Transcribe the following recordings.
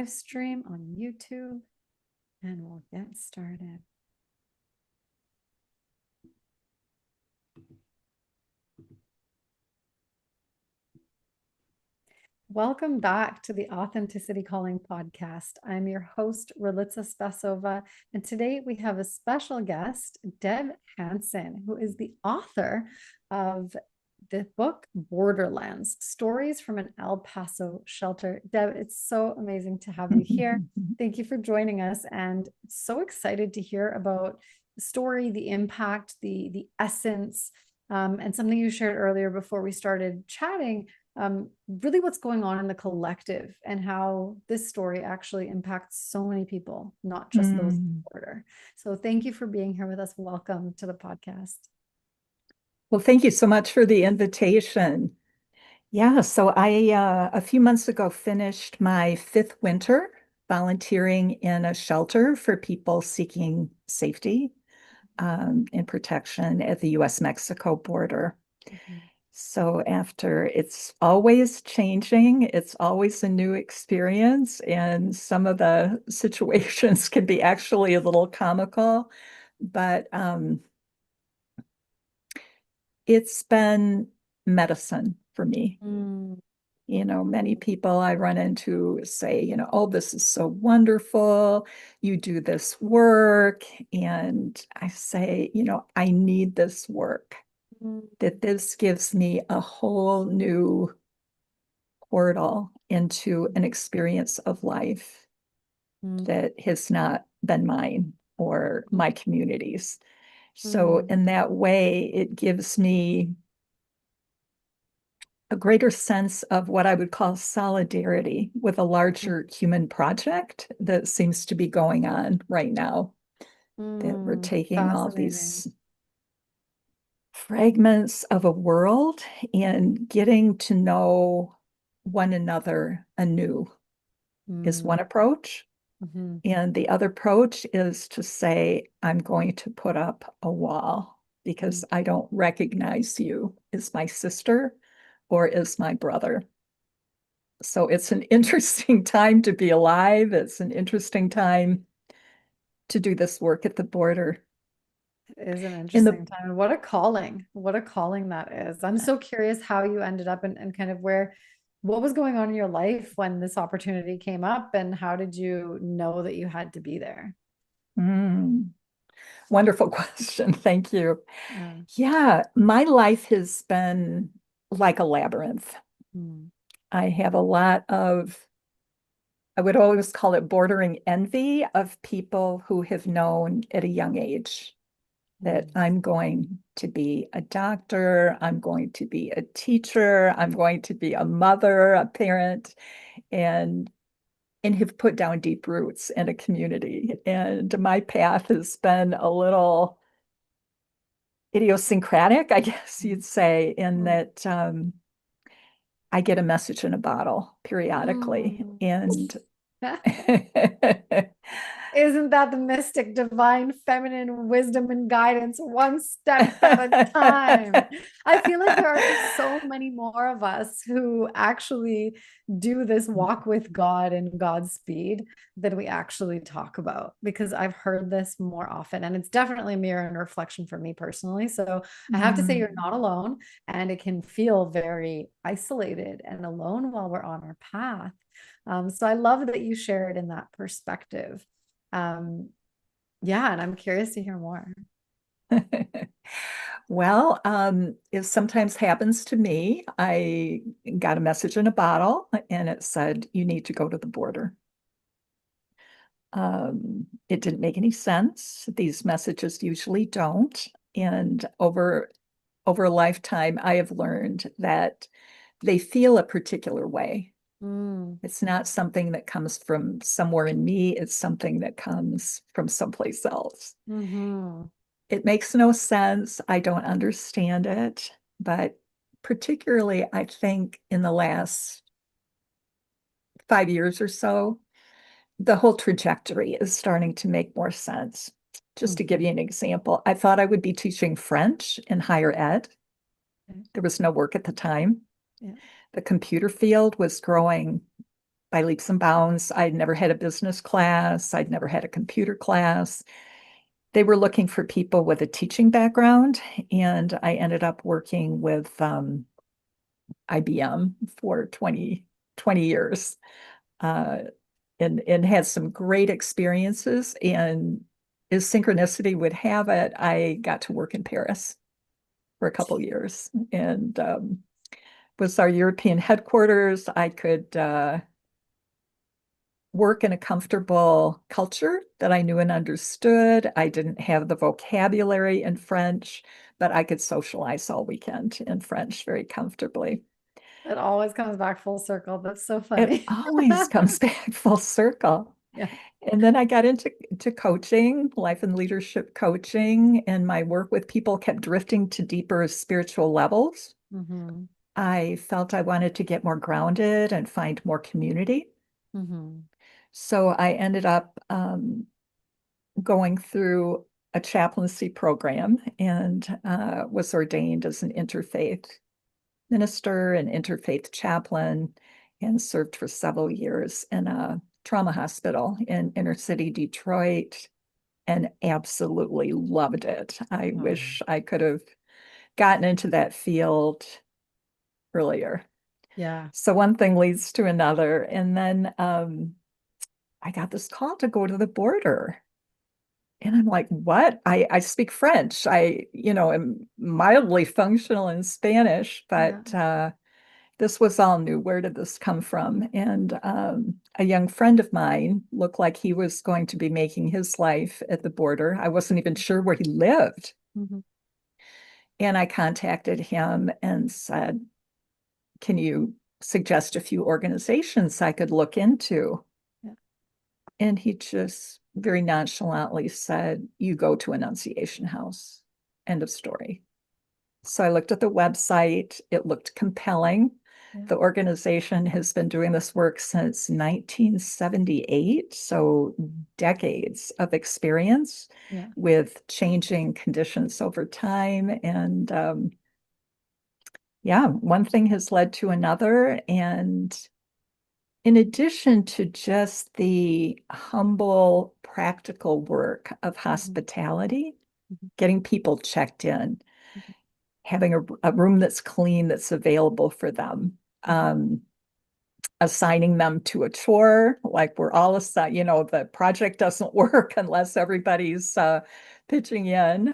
live stream on YouTube and we'll get started. Welcome back to the Authenticity Calling podcast. I'm your host, Relitza Spasova, and today we have a special guest, Deb Hansen, who is the author of the book Borderlands, Stories from an El Paso Shelter. Deb, it's so amazing to have you here. Thank you for joining us, and so excited to hear about the story, the impact, the essence, and something you shared earlier before we started chatting, really what's going on in the collective and how this story actually impacts so many people, not just those in the border. So thank you for being here with us. Welcome to the podcast. Well, thank you so much for the invitation. Yeah, so I a few months ago finished my 5th winter volunteering in a shelter for people seeking safety and protection at the US-Mexico border. So after, it's always changing, it's always a new experience, and some of the situations can be actually a little comical, but it's been medicine for me. You know, many people I run into say, oh, this is so wonderful. You do this work. And I say, I need this work, that this gives me a whole new portal into an experience of life that has not been mine or my community's. So in that way, it gives me a greater sense of what I would call solidarity with a larger human project that seems to be going on right now. That we're taking all these fragments of a world and getting to know one another anew is one approach. And the other approach is to say, I'm going to put up a wall because I don't recognize you as my sister or as my brother. So it's an interesting time to be alive. It's an interesting time to do this work at the border. It is an interesting time. What a calling. What a calling that is. I'm so curious how you ended up and kind of what was going on in your life when this opportunity came up, and how did you know that you had to be there? Wonderful question. Thank you. Yeah. Yeah, my life has been like a labyrinth. I have a lot of, I would always call it bordering envy of people who have known at a young age that I'm going to be a doctor, I'm going to be a teacher, I'm going to be a mother, a parent, and have put down deep roots in a community. And my path has been a little idiosyncratic, I guess you'd say, in that I get a message in a bottle periodically. And Isn't that the mystic, divine, feminine wisdom and guidance, one step at a time? I feel like there are just so many more of us who actually do this walk with God and Godspeed than we actually talk about, because I've heard this more often. And it's definitely a mirror and reflection for me personally. So I have to say, you're not alone, and it can feel very isolated and alone while we're on our path. So I love that you shared in that perspective. Yeah, and I'm curious to hear more. Well, it sometimes happens to me. I got a message in a bottle and it said, you need to go to the border. It didn't make any sense. These messages usually don't. And over a lifetime, I have learned that they feel a particular way. It's not something that comes from somewhere in me. It's something that comes from someplace else. It makes no sense. I don't understand it. But particularly, I think in the last 5 years or so, the whole trajectory is starting to make more sense. Just to give you an example, I thought I would be teaching French in higher ed. There was no work at the time. The computer field was growing by leaps and bounds. I'd never had a business class. I'd never had a computer class. They were looking for people with a teaching background, and I ended up working with IBM for 20 years, uh, and had some great experiences. And as synchronicity would have it, I got to work in Paris for a couple years, and was our European headquarters. I could work in a comfortable culture that I knew and understood. I didn't have the vocabulary in French, but I could socialize all weekend in French very comfortably. It always comes back full circle. That's so It funny. always comes back full circle. Yeah. And then I got into coaching, life and leadership coaching, and my work with people kept drifting to deeper spiritual levels. Mm-hmm. I felt I wanted to get more grounded and find more community. Mm-hmm. So I ended up going through a chaplaincy program and was ordained as an interfaith minister and interfaith chaplain, and served for several years in a trauma hospital in inner city Detroit, and absolutely loved it. I Oh, wish I could have gotten into that field earlier. yeah. So one thing leads to another. And then I got this call to go to the border. And I'm like, what? I speak French. Am mildly functional in Spanish, Yeah. but this was all new. Where did this come from? And a young friend of mine looked like he was going to be making his life at the border. I wasn't even sure where he lived. Mm-hmm. And I contacted him and said, can you suggest a few organizations I could look into? Yeah. And he just very nonchalantly said, you go to Annunciation House. End of story. So I looked at the website. It looked compelling. Yeah. The organization has been doing this work since 1978, so decades of experience Yeah. with changing conditions over time. And yeah, one thing has led to another. And in addition to just the humble, practical work of Mm-hmm. hospitality, Mm-hmm. getting people checked in, having a room that's clean, that's available for them, Mm-hmm. assigning them to a chore, like we're all assigned, the project doesn't work unless everybody's pitching in.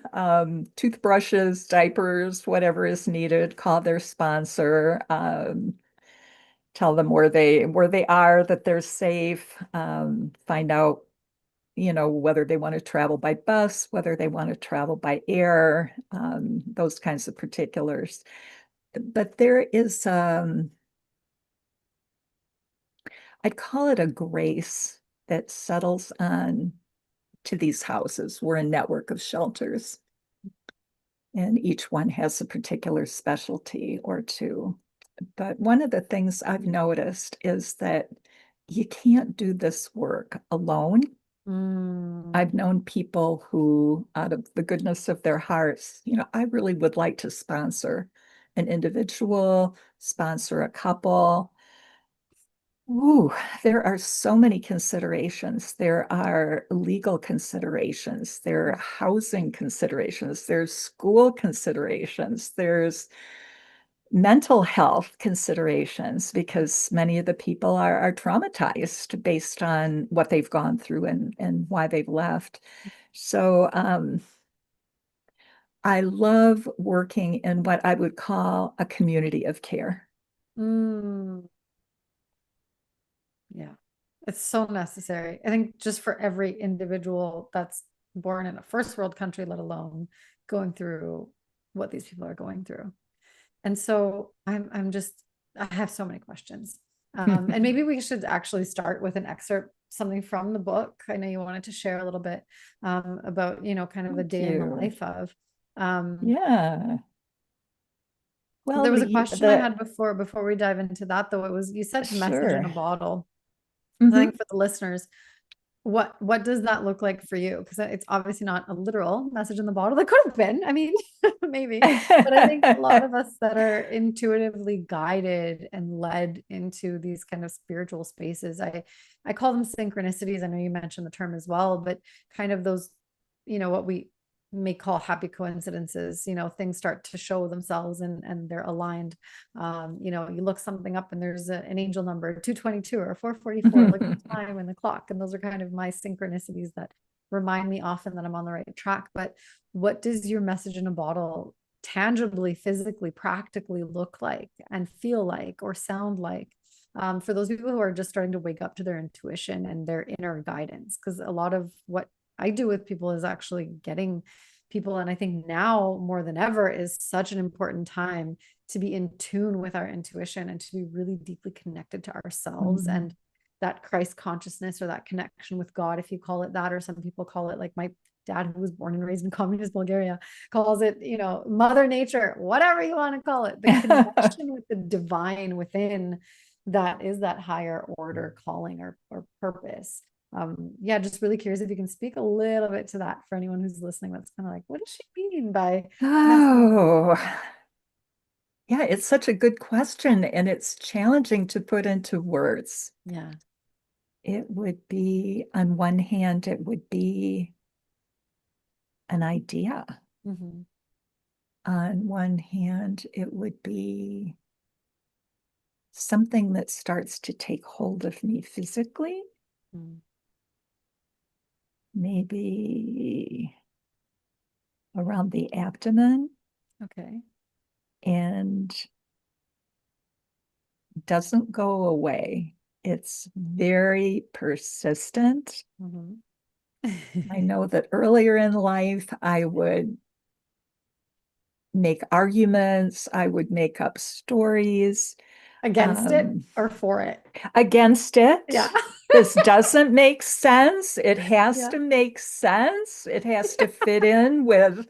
Toothbrushes, diapers, whatever is needed, call their sponsor. Tell them where they are, that they're safe, find out, whether they want to travel by bus, whether they want to travel by air, those kinds of particulars. But there is, I'd call it a grace that settles on to these houses. We're a network of shelters, and each one has a particular specialty or two. But one of the things I've noticed is that you can't do this work alone. Mm. I've known people who, out of the goodness of their hearts, I really would like to sponsor an individual, sponsor a couple. Ooh, there are so many considerations. There are legal considerations, there are housing considerations, there's school considerations, there's mental health considerations, because many of the people are traumatized based on what they've gone through and why they've left. So I love working in what I would call a community of care. Mm. Yeah. It's so necessary. I think just for every individual that's born in a first world country, let alone going through what these people are going through. And so I'm just I have so many questions. And maybe we should actually start with an excerpt, something from the book. I know you wanted to share a little bit about, kind of a Thank day in the you. life of. Um, Yeah. Well, there was a question I the had before we dive into that, though. It was, you said message in sure. a bottle. I Hmm. think for the listeners, what does that look like for you? Because it's obviously not a literal message in the bottle. That could have been. I mean, maybe. But I think a lot of us that are intuitively guided and led into these kind of spiritual spaces, I call them synchronicities. I know you mentioned the term as well, but kind of those, what we may call happy coincidences, things start to show themselves and they're aligned. You look something up and there's an angel number 222 or 444, like the time and the clock. And those are kind of my synchronicities that remind me often that I'm on the right track. But what does your message in a bottle tangibly, physically, practically look like and feel like or sound like? For those people who are just starting to wake up to their intuition and their inner guidance, because a lot of what I do with people is actually getting people. And I think now more than ever is such an important time to be in tune with our intuition and to be really deeply connected to ourselves and that Christ consciousness or that connection with God, if you call it that, or some people call it, like my dad, who was born and raised in communist Bulgaria, calls it, Mother Nature, whatever you want to call it, the connection with the divine within that is that higher order calling or purpose. Just really curious if you can speak a little bit to that for anyone who's listening. That's kind of like, what does she mean by Oh, yeah, it's such a good question, and it's challenging to put into words. Yeah. It would be, on one hand, it would be an idea. Mm-hmm. On one hand, it would be something that starts to take hold of me physically. Mm. Maybe around the abdomen, Okay. and doesn't go away. It's very persistent. Mm-hmm. I know that earlier in life, I would make arguments, I would make up stories Against it or for it? against Yeah. it. This doesn't make sense. It has Yeah. to make sense. It has to fit in with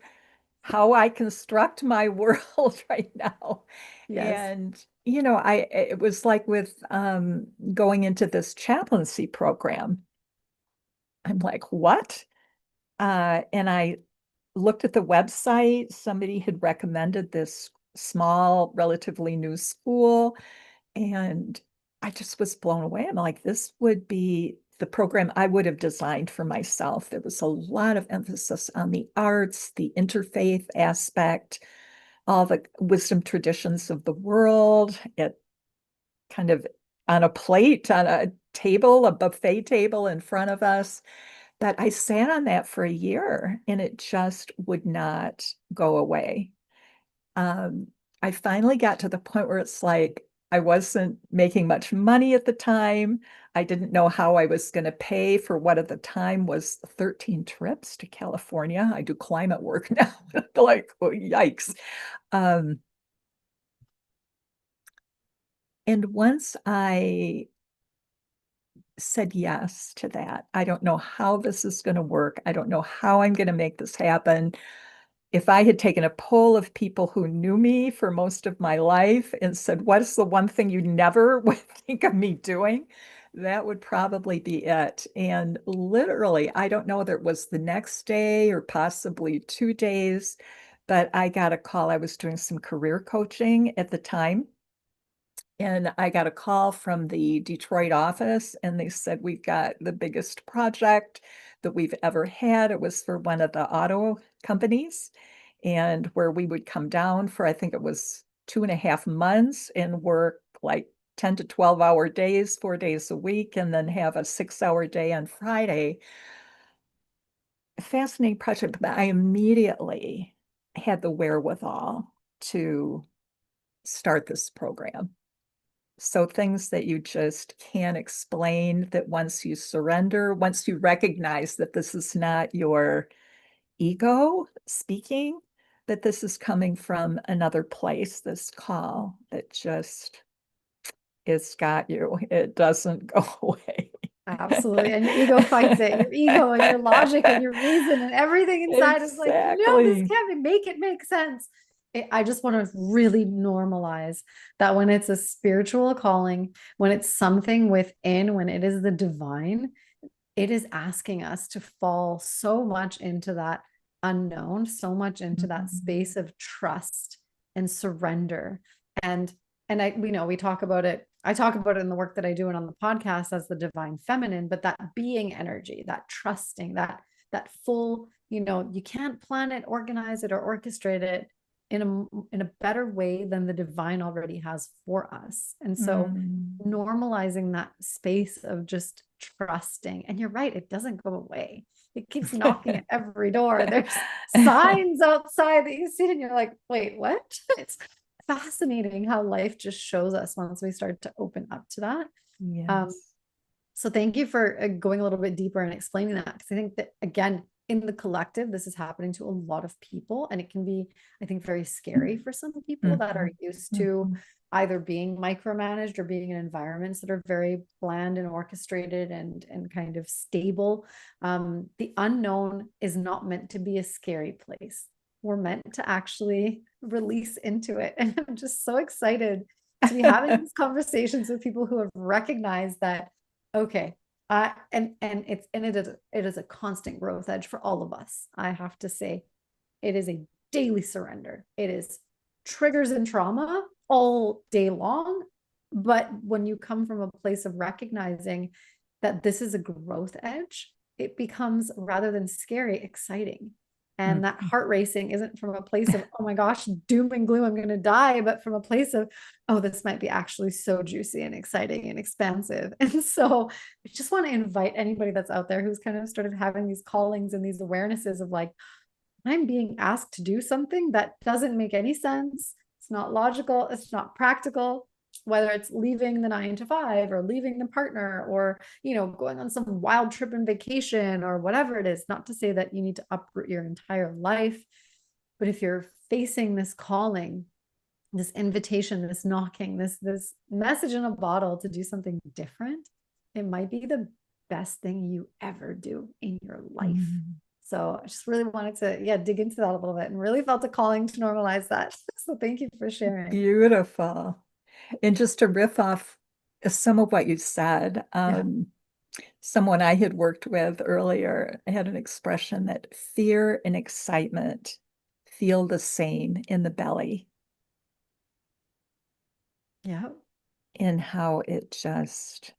how I construct my world right now. Yes. And, it was like with going into this chaplaincy program. I'm like, what? And I looked at the website. Somebody had recommended this small, relatively new school. And I just was blown away. I'm like, this would be the program I would have designed for myself. There was a lot of emphasis on the arts, the interfaith aspect, all the wisdom traditions of the world. It kind of on a plate, on a table, a buffet table in front of us. But I sat on that for a year and it just would not go away. Um, I finally got to the point where it's like I wasn't making much money at the time. I didn't know how I was going to pay for what at the time was 13 trips to California. I do climate work now. Like, oh, yikes. Um, and once I said yes to that, I don't know how this is going to work. I don't know how I'm going to make this happen. If I had taken a poll of people who knew me for most of my life and said, what's the one thing you never would think of me doing? That would probably be it. And literally, I don't know whether it was the next day or possibly 2 days, but I got a call. I was doing some career coaching at the time. And I got a call from the Detroit office, and they said, we've got the biggest project that we've ever had. It was for one of the auto companies, and where we would come down for, I think it was 2.5 months and work like 10 to 12-hour days, 4 days a week, and then have a 6-hour day on Friday. Fascinating project, but I immediately had the wherewithal to start this program. So things that you just can't explain, that once you surrender, once you recognize that this is not your ego speaking, that this is coming from another place, this call that just, it's got you. It doesn't go away. Absolutely. And your ego fights it. Your ego and your logic and your reason and everything inside is like, no, this Exactly. can't make it make sense. I just want to really normalize that when it's a spiritual calling, when it's something within, when it is the divine, it is asking us to fall so much into that unknown, so much into that space of trust and surrender. And we talk about it. I talk about it in the work that I do and on the podcast as the divine feminine, but that being energy, that trusting, that full, you can't plan it, organize it, or orchestrate it in a better way than the divine already has for us. And so normalizing that space of just trusting. And you're right, it doesn't go away. It keeps knocking at every door. There's signs outside that you see and you're like, wait, what? It's fascinating how life just shows us once we start to open up to that. Yes. So thank you for going a little bit deeper and explaining that, because I think that, again, in the collective, this is happening to a lot of people, and it can be, I think, very scary for some people that are used to either being micromanaged or being in environments that are very bland and orchestrated and kind of stable. The unknown is not meant to be a scary place. We're meant to actually release into it. And I'm just so excited to be having these conversations with people who have recognized that, okay, it is a constant growth edge for all of us. I have to say, it is a daily surrender. It is triggers and trauma all day long. But when you come from a place of recognizing that this is a growth edge, it becomes, rather than scary, exciting. And that heart racing isn't from a place of, oh my gosh, doom and gloom, I'm going to die, but from a place of, oh, this might be actually so juicy and exciting and expansive. And so I just want to invite anybody that's out there who's kind of started having these callings and these awarenesses of like, I'm being asked to do something that doesn't make any sense. It's not logical. It's not practical, whether it's leaving the 9 to 5 or leaving the partner or, going on some wild trip and vacation or whatever it is. Not to say that you need to uproot your entire life, but if you're facing this calling, this invitation, this knocking, this message in a bottle to do something different, it might be the best thing you ever do in your life. So I just really wanted to, dig into that a little bit and really felt a calling to normalize that. So thank you for sharing. Beautiful. And just to riff off some of what you said, someone I had worked with earlier had an expression that fear and excitement feel the same in the belly. Yeah. And how it just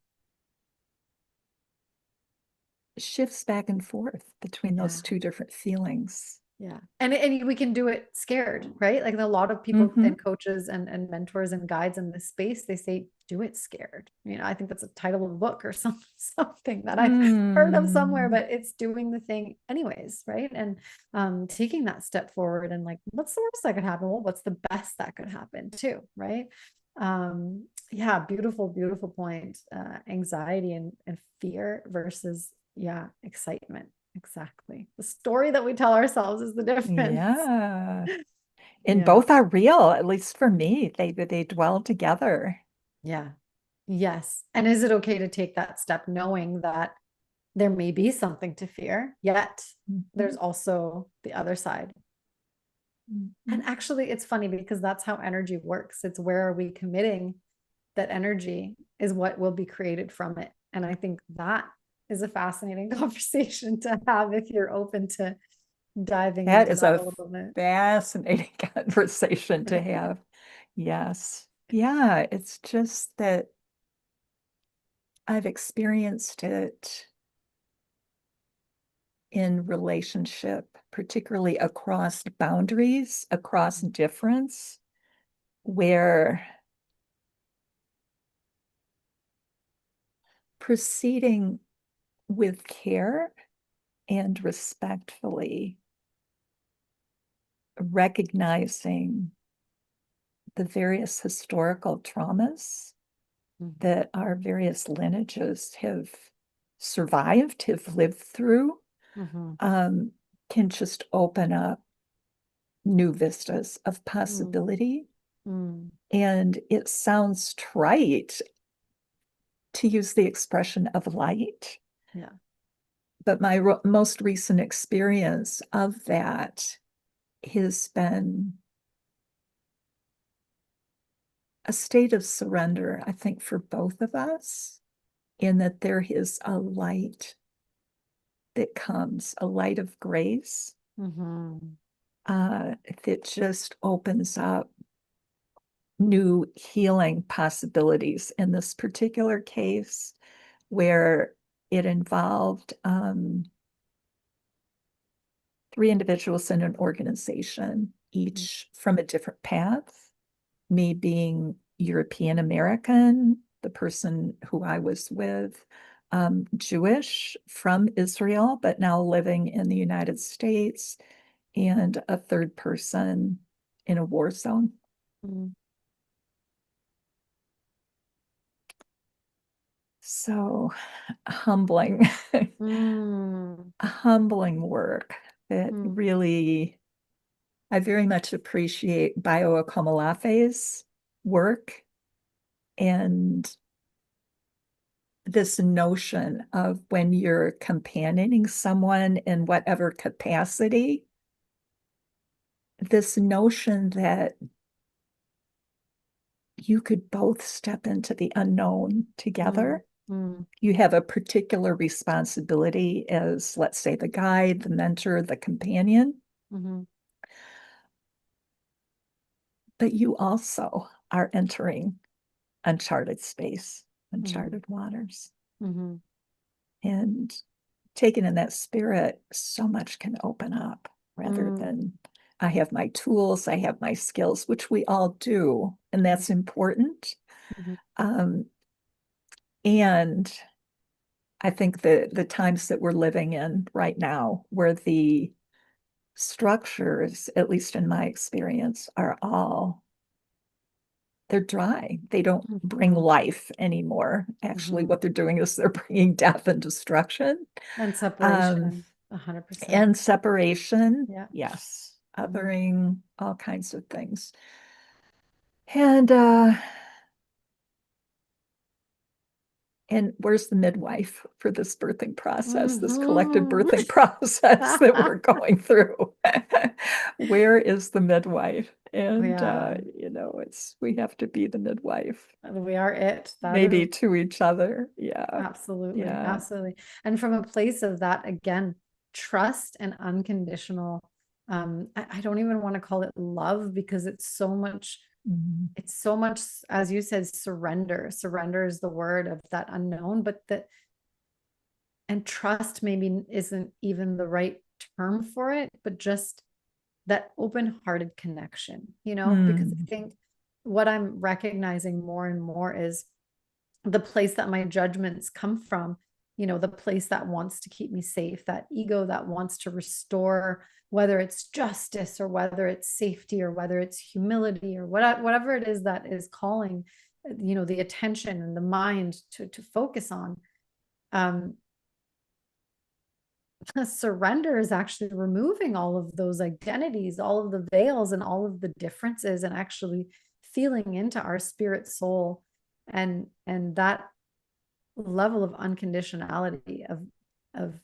shifts back and forth between those two different feelings. Yeah. And we can do it scared, right? Like a lot of people and coaches and mentors and guides in this space, they say, do it scared. I think that's a title of a book or something that I've heard of somewhere, but it's doing the thing anyways, right? And taking that step forward and like, what's the worst that could happen? Well, what's the best that could happen too, right? Beautiful, beautiful point. Anxiety and fear versus, excitement. Exactly. The story that we tell ourselves is the difference. Yeah. And both are real, at least for me. They dwell together. Yeah. Yes. And is it okay to take that step knowing that there may be something to fear, yet there's also the other side? And actually, it's funny because that's how energy works. It's where are we committing that energy is what will be created from it. And I think that is a fascinating conversation to have if you're open to diving That into is that a a little bit. fascinating conversation to have. Yes. Yeah, it's just that I've experienced it in relationship, particularly across boundaries, across difference, where proceeding with care and respectfully recognizing the various historical traumas that our various lineages have survived, have lived through, can just open up new vistas of possibility. And it sounds trite to use the expression of light. Yeah. But my most recent experience of that has been a state of surrender, I think, for both of us, in that there is a light that comes, a light of grace, that just opens up new healing possibilities. In this particular case, where it involved 3 individuals in an organization, each from a different path, me being European American, the person who I was with, Jewish from Israel, but now living in the United States, and a third person in a war zone. So humbling, humbling work that really, I very much appreciate Bayo Akomolafe's work and this notion of when you're companioning someone in whatever capacity, this notion that you could both step into the unknown together. You have a particular responsibility as, let's say, the guide, the mentor, the companion. But you also are entering uncharted space, uncharted waters. And taken in that spirit, so much can open up rather than I have my tools, I have my skills, which we all do, and that's important. And I think the times that we're living in right now, where the structures, at least in my experience, are all, they're dry. They don't bring life anymore. Actually, what they're doing is they're bringing death and destruction. And separation, 100%. And separation, Yeah. yes. Othering, all kinds of things. And where's the midwife for this birthing process, this collective birthing process that we're going through? Where is the midwife? And, we have to be the midwife. We are it. Maybe to each other. Yeah. Absolutely. Yeah. Absolutely. And from a place of that, again, trust and unconditional, I don't even want to call it love, because it's so much, as you said, surrender. Surrender is the word of that unknown, but and trust maybe isn't even the right term for it, but just that open-hearted connection, because I think what I'm recognizing more and more is the place that my judgments come from, the place that wants to keep me safe, that ego that wants to restore, whether it's justice or whether it's safety or whether it's humility or whatever it is that is calling, the attention and the mind to focus on. Surrender is actually removing all of those identities, all of the veils and all of the differences, and actually feeling into our spirit soul and that level of unconditionality of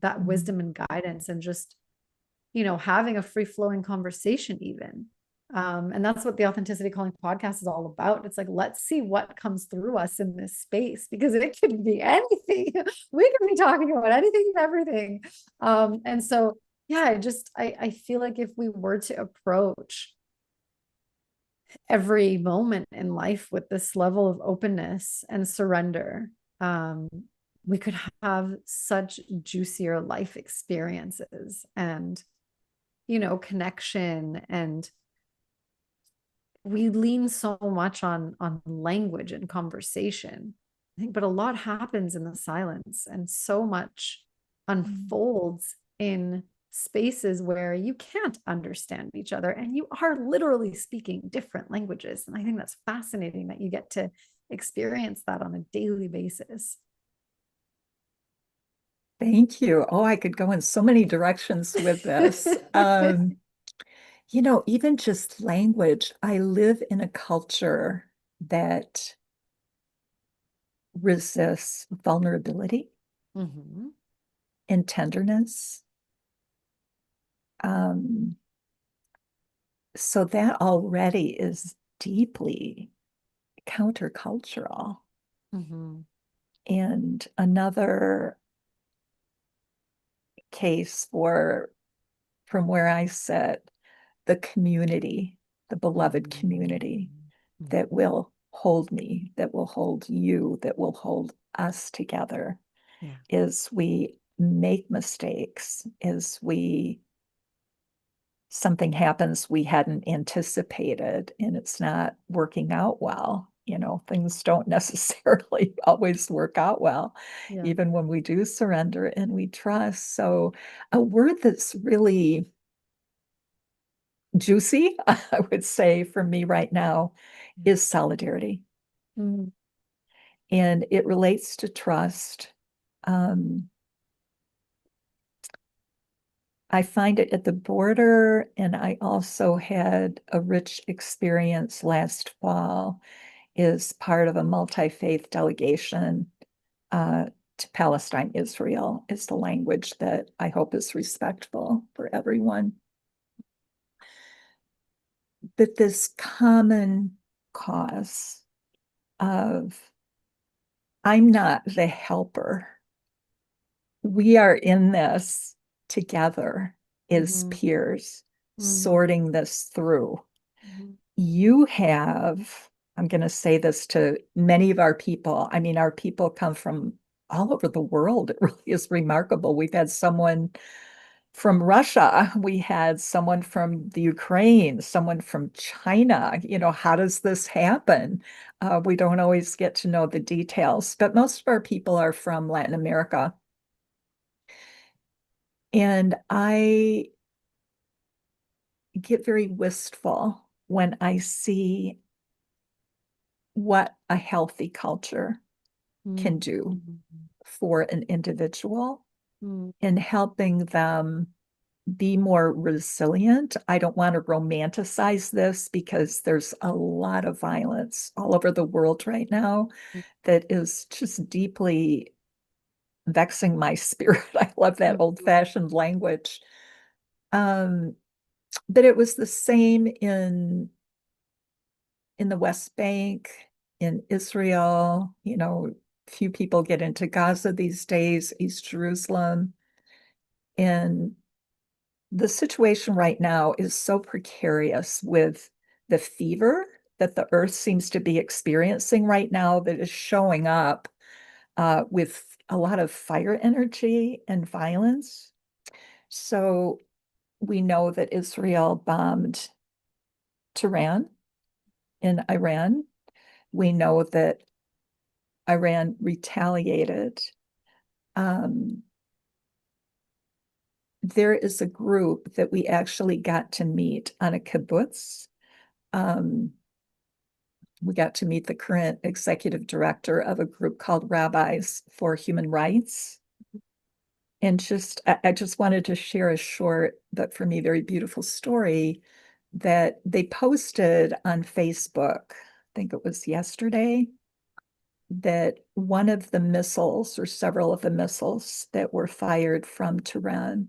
that wisdom and guidance, and just having a free-flowing conversation even. And that's what the Authenticity Calling podcast is all about. It's like, let's see what comes through us in this space, because it could be anything. We could be talking about anything and everything. And so, yeah, I feel like if we were to approach every moment in life with this level of openness and surrender, we could have such juicier life experiences and, connection. And we lean so much on language and conversation, I think, but a lot happens in the silence, and so much unfolds in spaces where you can't understand each other and you are literally speaking different languages. And I think that's fascinating that you get to experience that on a daily basis. Thank you. Oh, I could go in so many directions with this. Even just language, I live in a culture that resists vulnerability and tenderness. So that already is deeply countercultural. And another case for, from where I sit, the community, the beloved community that will hold me, that will hold you, that will hold us together. Yeah. Is we make mistakes, is something happens we hadn't anticipated and it's not working out well. Things don't necessarily always work out well, Yeah. even when we do surrender and we trust. So a word that's really juicy, I would say for me right now, is solidarity. Mm-hmm. And it relates to trust. I find it at the border, and I also had a rich experience last fall as part of a multi-faith delegation to Palestine. Israel is the language that I hope is respectful for everyone. But this common cause of, I'm not the helper. We are in this together as peers, sorting this through. You have, I'm going to say this to many of our people. I mean, our people come from all over the world. It really is remarkable. We've had someone from Russia, we had someone from the Ukraine, someone from China. How does this happen? We don't always get to know the details, but most of our people are from Latin America. And I get very wistful when I see what a healthy culture can do for an individual in helping them be more resilient. I don't want to romanticize this because there's a lot of violence all over the world right now that is just deeply vexing my spirit. I love that old-fashioned language. But it was the same in the West Bank, in Israel. Few people get into Gaza these days, East Jerusalem. And the situation right now is so precarious with the fever that the earth seems to be experiencing right now that is showing up with a lot of fire energy and violence. So we know that Israel bombed Tehran in Iran. We know that Iran retaliated. There is a group that we actually got to meet on a kibbutz. We got to meet the current executive director of a group called Rabbis for Human Rights. And I just wanted to share a short, but for me, very beautiful story that they posted on Facebook. I think it was yesterday, that one of the missiles or several of the missiles that were fired from Tehran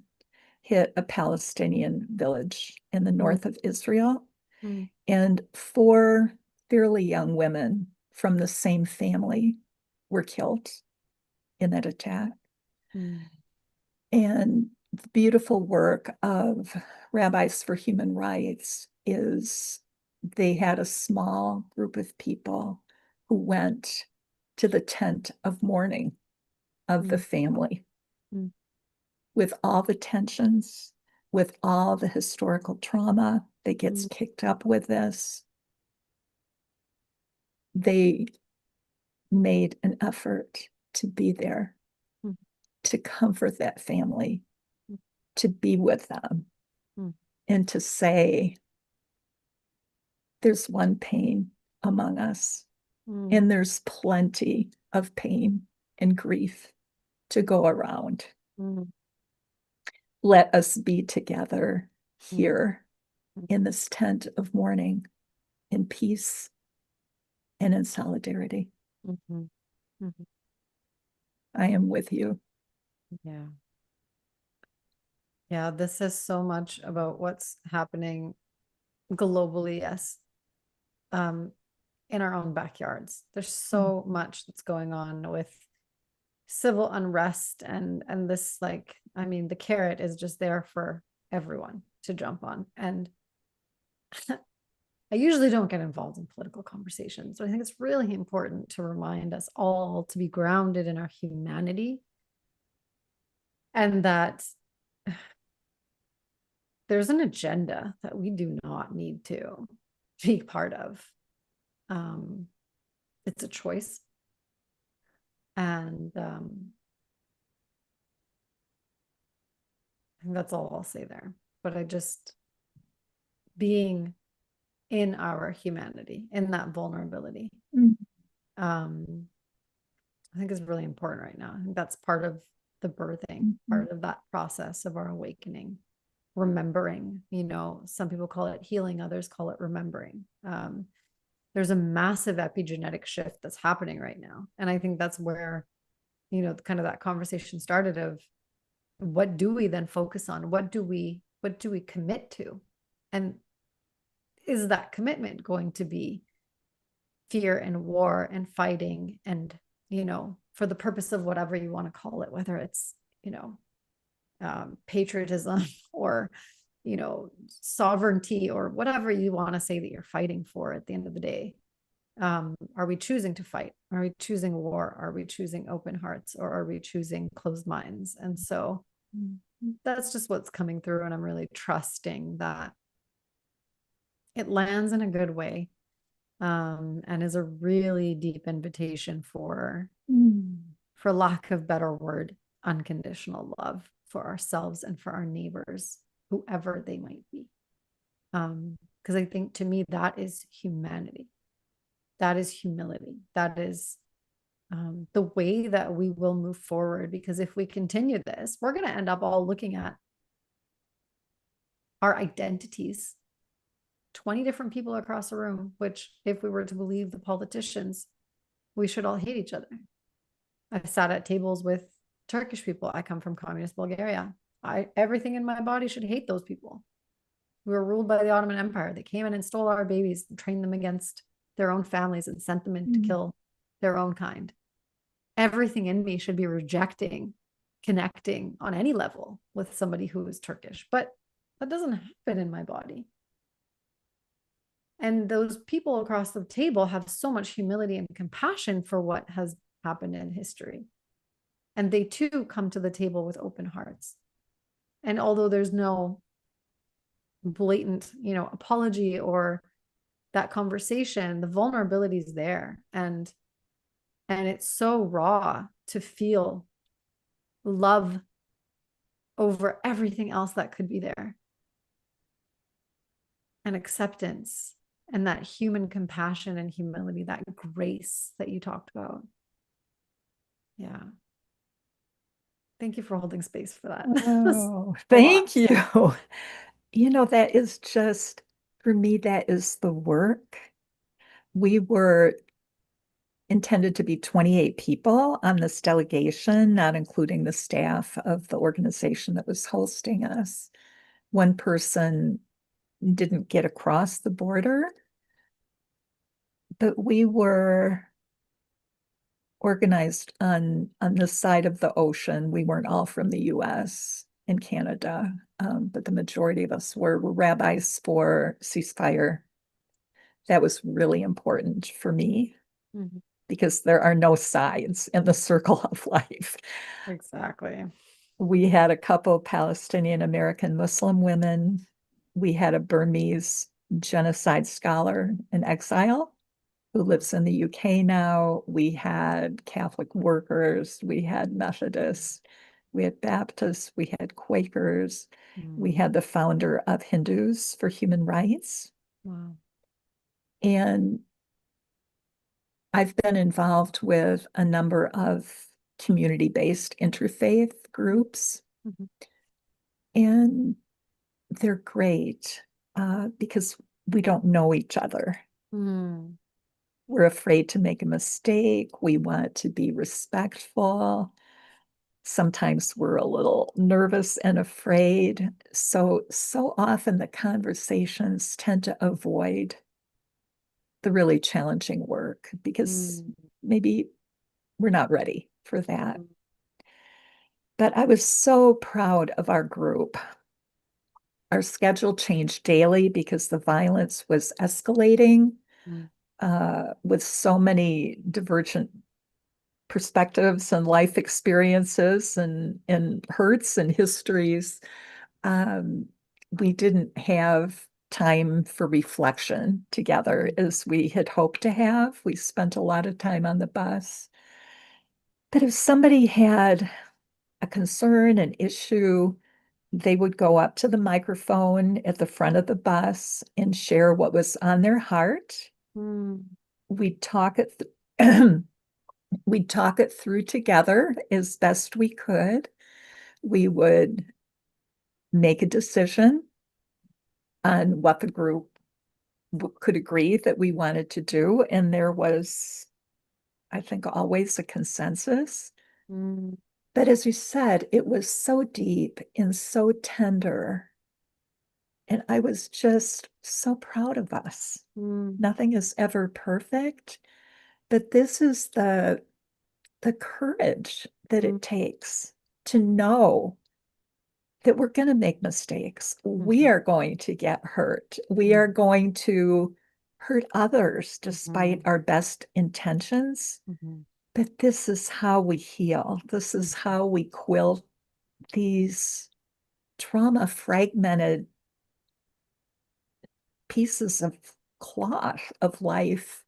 hit a Palestinian village in the north of Israel. And 4 fairly young women from the same family were killed in that attack. And the beautiful work of Rabbis for Human Rights is they had a small group of people who went to the tent of mourning of the family with all the tensions, with all the historical trauma that gets kicked up with this. They made an effort to be there, to comfort that family, to be with them, and to say, there's one pain among us, and there's plenty of pain and grief to go around. Let us be together here in this tent of mourning, in peace and in solidarity. I am with you. Yeah. Yeah, this is so much about what's happening globally, yes. In our own backyards. There's so much that's going on with civil unrest and this, like, I mean, the carrot is just there for everyone to jump on. And I usually don't get involved in political conversations, but I think it's really important to remind us all to be grounded in our humanity, and that there's an agenda that we do not need to be part of. It's a choice. And I think that's all I'll say there. But I just, being in our humanity, in that vulnerability, I think is really important right now. I think that's part of the birthing, part of that process of our awakening. Remembering, some people call it healing, others call it remembering. There's a massive epigenetic shift that's happening right now. And I think that's where, kind of that conversation started of, what do we then focus on? What do we commit to? And is that commitment going to be fear and war and fighting and, for the purpose of whatever you want to call it, whether it's, patriotism or, sovereignty or whatever you want to say that you're fighting for at the end of the day. Are we choosing to fight? Are we choosing war? Are we choosing open hearts, or are we choosing closed minds? And so that's just what's coming through. And I'm really trusting that it lands in a good way, and is a really deep invitation for lack of better word, unconditional love for ourselves and for our neighbors, whoever they might be. Because I think, to me, that is humanity. That is humility. That is the way that we will move forward. Because if we continue this, we're going to end up all looking at our identities, 20 different people across a room, which, if we were to believe the politicians, we should all hate each other. I've sat at tables with Turkish people. I come from communist Bulgaria. Everything in my body should hate those people. We were ruled by the Ottoman Empire. They came in and stole our babies and trained them against their own families and sent them in to kill their own kind. Everything in me should be rejecting connecting on any level with somebody who is Turkish, but that doesn't happen in my body. And those people across the table have so much humility and compassion for what has happened in history. And they too come to the table with open hearts. And although there's no blatant, apology or that conversation, the vulnerability is there. And it's so raw to feel love over everything else that could be there. And acceptance and that human compassion and humility, that grace that you talked about. Yeah. Thank you for holding space for that. Oh, thank you. That is just, for me, that is the work. We were intended to be 28 people on this delegation, not including the staff of the organization that was hosting us. One person didn't get across the border, but we were organized on this side of the ocean. We weren't all from the US and Canada, but the majority of us were rabbis for ceasefire. That was really important for me, because there are no sides in the circle of life. Exactly. We had a couple Palestinian American Muslim women. We had a Burmese genocide scholar in exile who lives in the UK now. We had Catholic workers, we had Methodists, we had Baptists, we had Quakers, we had the founder of Hindus for Human Rights. Wow. And I've been involved with a number of community-based interfaith groups, and they're great because we don't know each other. We're afraid to make a mistake. We want to be respectful. Sometimes we're a little nervous and afraid. So often the conversations tend to avoid the really challenging work because maybe we're not ready for that. But I was so proud of our group. Our schedule changed daily because the violence was escalating Mm. with so many divergent perspectives and life experiences and hurts and histories. Um, we didn't have time for reflection together as we had hoped to have. We spent a lot of time on the bus. But if somebody had a concern, an issue, they would go up to the microphone at the front of the bus and share what was on their heart. Mm. We'd talk it we'd talk it through together as best we could. We would make a decision on what the group could agree that we wanted to do. And there was, I think, always a consensus. Mm. But as you said, it was so deep and so tender. And I was just so proud of us. Mm. Nothing is ever perfect, but this is the courage that Mm. it takes to know that we're going to make mistakes. We Mhm. are going to get hurt. We Mm. are going to hurt others despite Mhm. our best intentions. Mhm. But this is how we heal. This is how we quilt these trauma fragmented pieces of cloth of life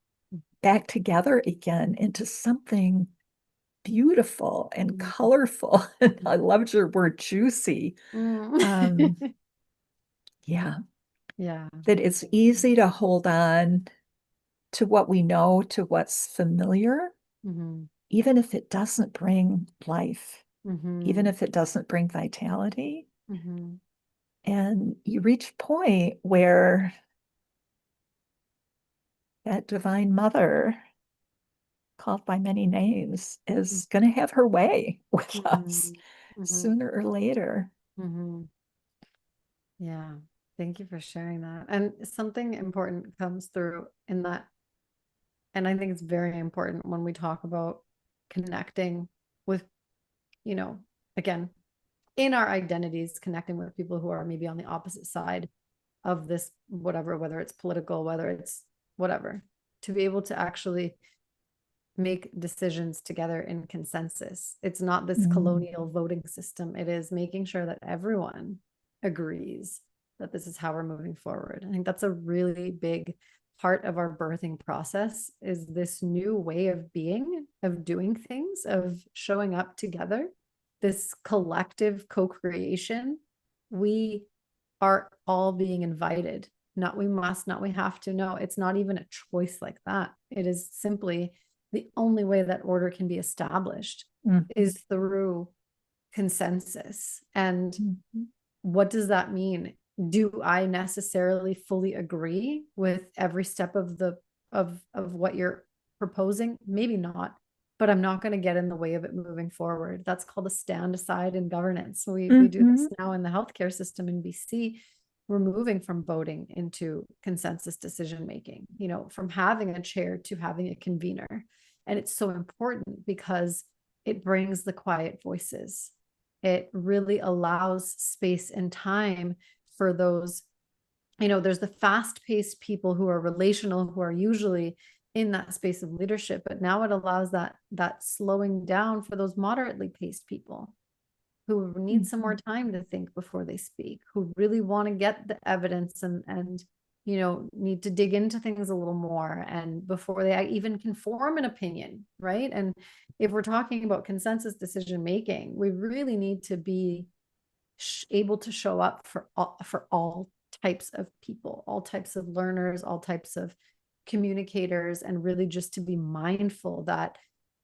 back together again into something beautiful and Mm. colorful. And I loved your word juicy. Mm. Yeah, Yeah. that it's easy to hold on to what we know, to what's familiar, Mhm. even if it doesn't bring life, even Mhm. if it doesn't bring vitality. Mhm. And you reach a point where that divine mother, called by many names, is going to have her way with us Mhm. Mhm. sooner or later. Mhm. Yeah. Thank you for sharing that. And something important comes through in that. And I think it's very important when we talk about connecting with, you know, again, in our identities, connecting with people who are maybe on the opposite side of this, whatever, whether it's political, whether it's whatever, to be able to actually make decisions together in consensus. It's not this Mm. colonial voting system. It is making sure that everyone agrees that this is how we're moving forward. I think that's a really big part of our birthing process is this new way of being, of doing things, of showing up together, this collective co-creation. We are all being invited. Not we must, not we have to. No, it's not even a choice like that. It is simply the only way that order can be established Mm. is through consensus. And Mhm. what does that mean? Do I necessarily fully agree with every step of the of what you're proposing? Maybe not, but I'm not going to get in the way of it moving forward. That's called a stand aside in governance. We do this Mhm. now in the healthcare system in BC. We're moving from voting into consensus decision making, you know, from having a chair to having a convener. And it's so important because it brings the quiet voices. It really allows space and time for those, you know, there's the fast paced people who are relational, who are usually in that space of leadership, but now it allows that slowing down for those moderately paced people who need some more Mhm. time to think before they speak, who really want to get the evidence and you know need to dig into things a little more and before they even can form an opinion, right? And if we're talking about consensus decision making, we really need to be able to show up for all types of people, all types of learners, all types of communicators, and really just to be mindful that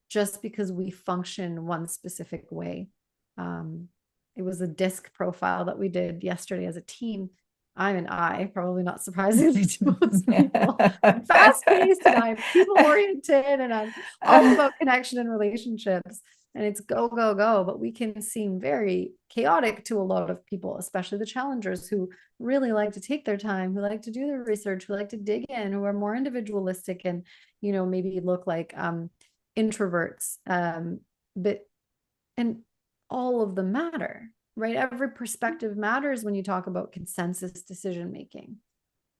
just because we function one specific way. Um, it was a disc profile that we did yesterday as a team. I'm an I, probably not surprisingly to most people. I'm fast paced and I'm people oriented and I'm all about connection and relationships. And it's go, go, go. But we can seem very chaotic to a lot of people, especially the challengers who really like to take their time, who like to do their research, who like to dig in, who are more individualistic and, you know, maybe look like introverts. But and all of them matter, right? Every perspective matters when you talk about consensus decision making.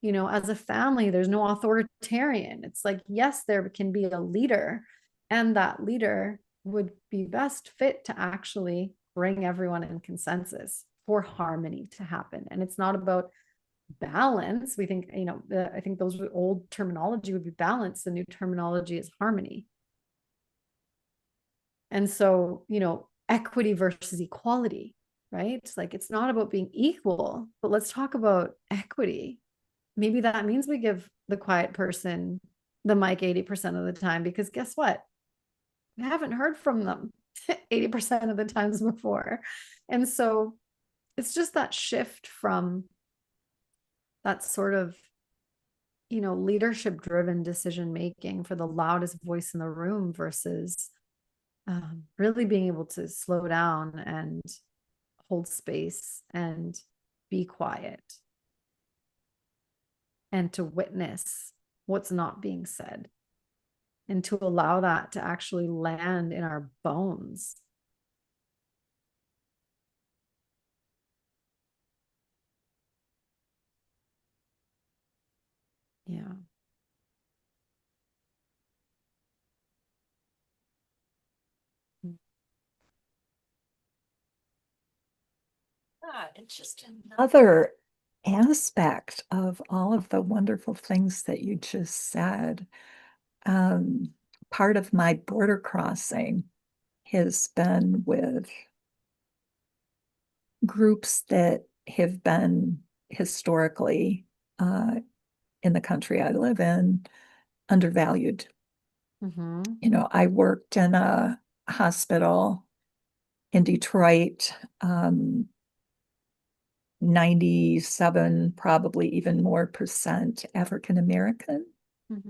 You know, as a family, there's no authoritarian. It's like, yes, there can be a leader, and that leader would be best fit to actually bring everyone in consensus for harmony to happen. And it's not about balance. We think, you know, I think those old terminology would be balance. The new terminology is harmony. And so, you know, equity versus equality, right? Like it's not about being equal, but let's talk about equity. Maybe that means we give the quiet person the mic 80% of the time, because guess what? We haven't heard from them 80% of the times before. And so it's just that shift from that sort of, you know, leadership driven decision making for the loudest voice in the room versus really being able to slow down and hold space and be quiet and to witness what's not being said and to allow that to actually land in our bones. Yeah. Yeah, it's just another aspect of all of the wonderful things that you just said. Um, Part of my border crossing has been with groups that have been historically in the country I live in undervalued. Mm-hmm. You know, I worked in a hospital in Detroit, 97, probably even more percent African American. Mm-hmm.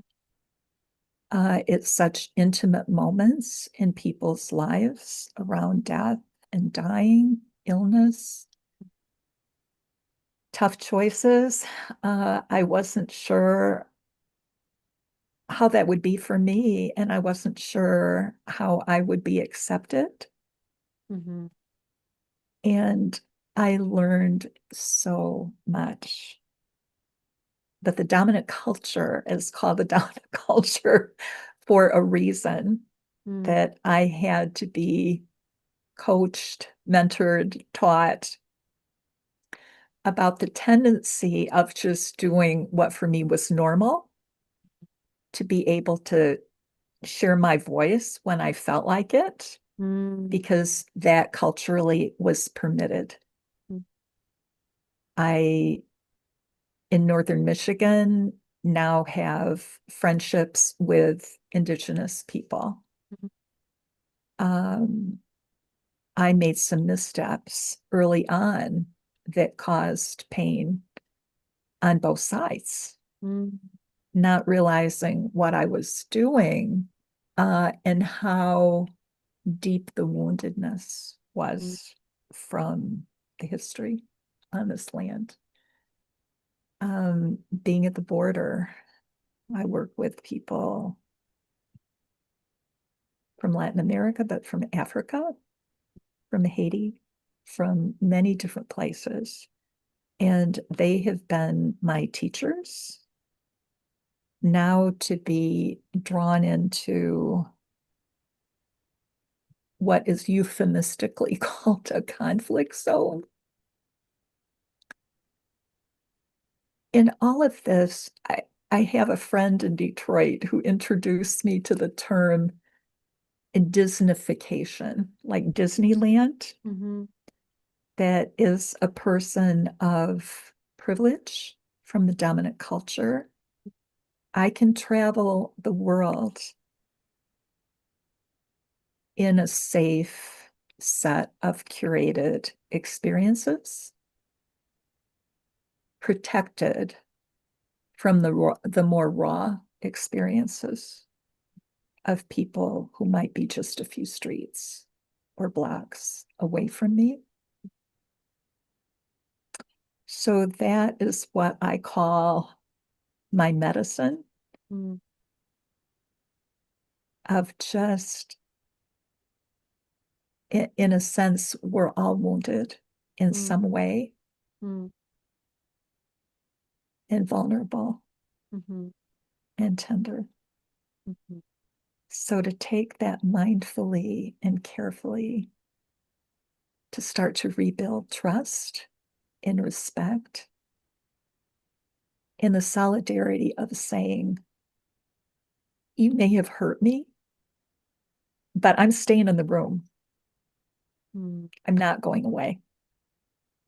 It's such intimate moments in people's lives around death and dying, illness, tough choices. I wasn't sure how that would be for me, and I wasn't sure how I would be accepted. Mm-hmm. And I learned so much. But the dominant culture is called the dominant culture for a reason, Mm-hmm. that I had to be coached, mentored, taught about the tendency of just doing what for me was normal, to be able to share my voice when I felt like it, Mm-hmm. because that culturally was permitted. I, in Northern Michigan, now have friendships with Indigenous people. Um, I made some missteps early on that caused pain on both sides, Mm-hmm. not realizing what I was doing, and how deep the woundedness was from the history on this land. Being at the border, I work with people from Latin America, but from Africa, from Haiti, from many different places. And they have been my teachers. Now to be drawn into what is euphemistically called a conflict zone. In all of this, I have a friend in Detroit who introduced me to the term Disneyfication, like Disneyland. Mm-hmm. That is a person of privilege from the dominant culture. I can travel the world in a safe set of curated experiences, protected from the more raw experiences of people who might be just a few streets or blocks away from me. So that is what I call my medicine, Mm-hmm. of just in a sense, we're all wounded in some way Mm. and vulnerable Mhm. and tender. Mhm. So to take that mindfully and carefully to start to rebuild trust and respect in the solidarity of saying, you may have hurt me, but I'm staying in the room. Mm. I'm not going away.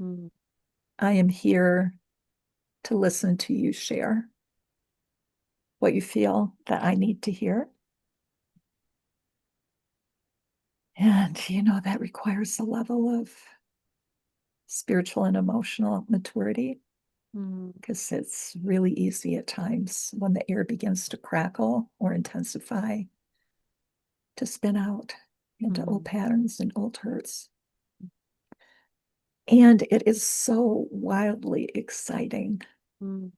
Mm. I am here to listen to you share what you feel that I need to hear. And, that requires a level of spiritual and emotional maturity, Mm. because it's really easy at times when the air begins to crackle or intensify to spin out into old patterns and old hurts. And it is so wildly exciting Mm.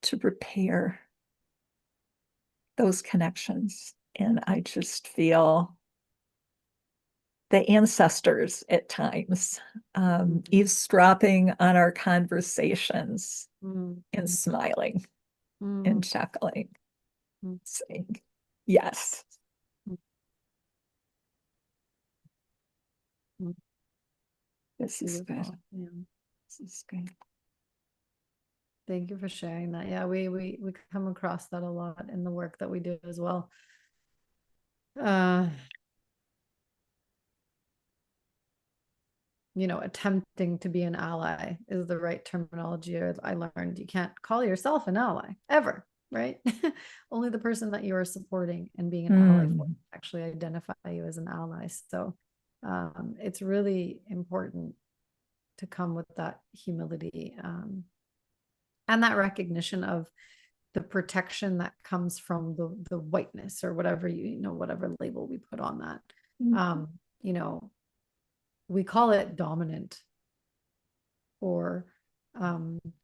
to repair those connections. And I just feel the ancestors at times eavesdropping on our conversations Mm. and smiling and Mm. chuckling, Mm. saying, yes. Mm. This is good. Beautiful. Yeah. This is good. Thank you for sharing that. Yeah, we come across that a lot in the work that we do as well. Attempting to be an ally is the right terminology. I learned you can't call yourself an ally ever, right? Only the person that you are supporting and being an ally for actually identify you as an ally. So it's really important to come with that humility and that recognition of the protection that comes from the whiteness or whatever whatever label we put on that. You know, we call it dominant or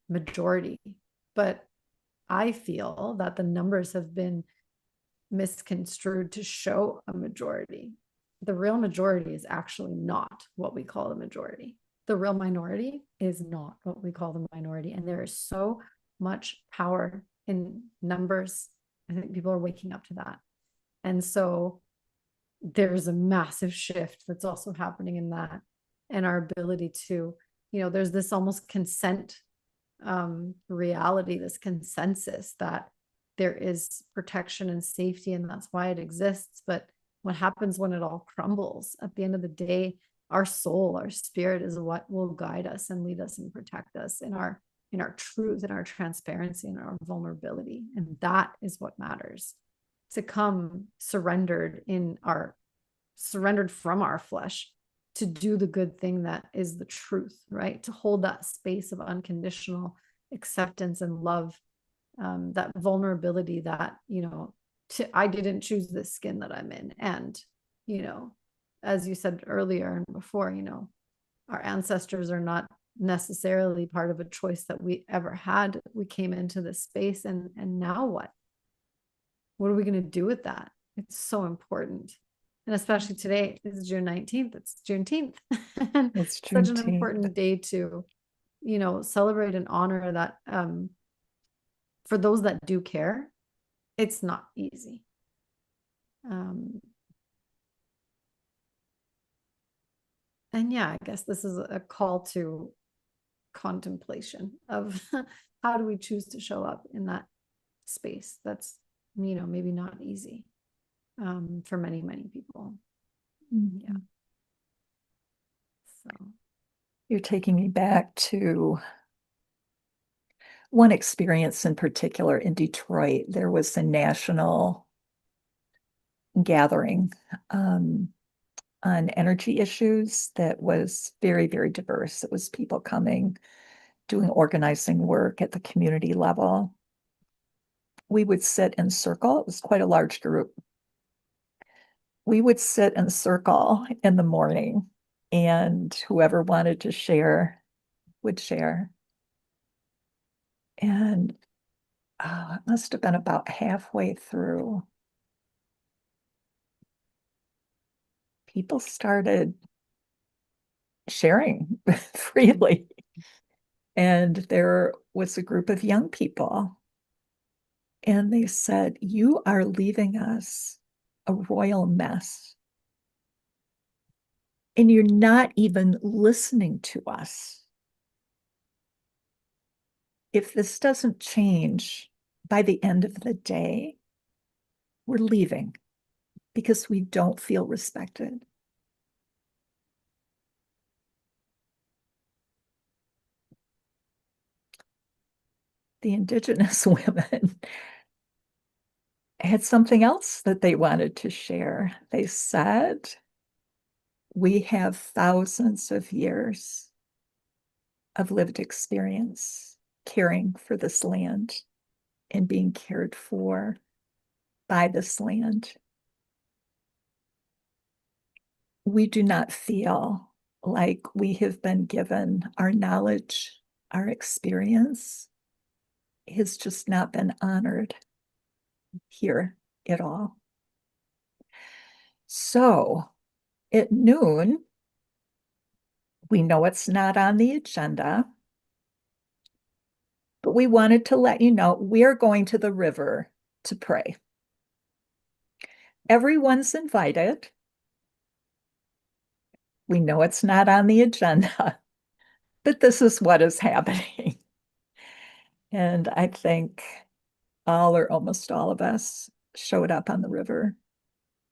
majority, but I feel that the numbers have been misconstrued to show a majority. The real majority is actually not what we call the majority. The real minority is not what we call the minority. And there is so much power in numbers. I think people are waking up to that. And so there's a massive shift that's also happening in that, and our ability to, there's this almost consent reality, this consensus that there is protection and safety, and that's why it exists. But what happens when it all crumbles? At the end of the day, our soul, our spirit is what will guide us and lead us and protect us in our truth, in our transparency, and our vulnerability. And that is what matters. To come surrendered from our flesh, to do the good thing that is the truth, right? To hold that space of unconditional acceptance and love, that vulnerability that, I didn't choose this skin that I'm in. And, as you said earlier and before, our ancestors are not necessarily part of a choice that we ever had. We came into this space, and now what? What are we going to do with that? It's so important. And especially today is June 19th. It's Juneteenth. And it's such an important day to, celebrate and honor that for those that do care, it's not easy. And yeah, I guess this is a call to contemplation of how do we choose to show up in that space that's, maybe not easy for many, many people. Yeah. So you're taking me back to one experience in particular in Detroit. There was a national gathering on energy issues that was very, very diverse. It was people coming, doing organizing work at the community level. We would sit in circle. It was quite a large group. We would sit in circle in the morning, and whoever wanted to share would share. And it must have been about halfway through. people started sharing freely. And there was a group of young people, and they said, "You are leaving us a royal mess. And you're not even listening to us. If this doesn't change by the end of the day, we're leaving because we don't feel respected." The Indigenous women had something else that they wanted to share. They said, "We have thousands of years of lived experience caring for this land and being cared for by this land. We do not feel like we have been given our knowledge, our experience has just not been honored here at all." So at noon, we know it's not on the agenda, but we wanted to let you know we're going to the river to pray. Everyone's invited. We know it's not on the agenda, but this is what is happening. And I think all or almost all of us showed up on the river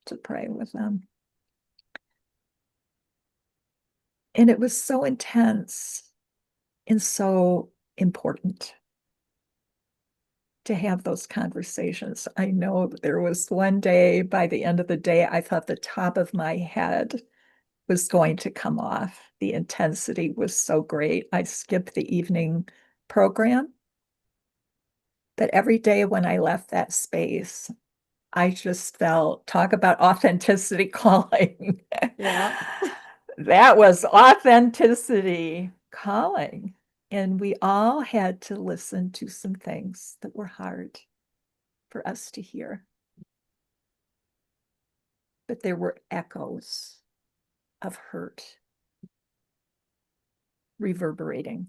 to pray with them. And it was so intense and so important to have those conversations. I know there was one day, by the end of the day, I thought the top of my head was going to come off. The intensity was so great. I skipped the evening program. But every day when I left that space, I just felt, talk about authenticity calling. Yeah. That was authenticity calling. And we all had to listen to some things that were hard for us to hear. But there were echoes of hurt reverberating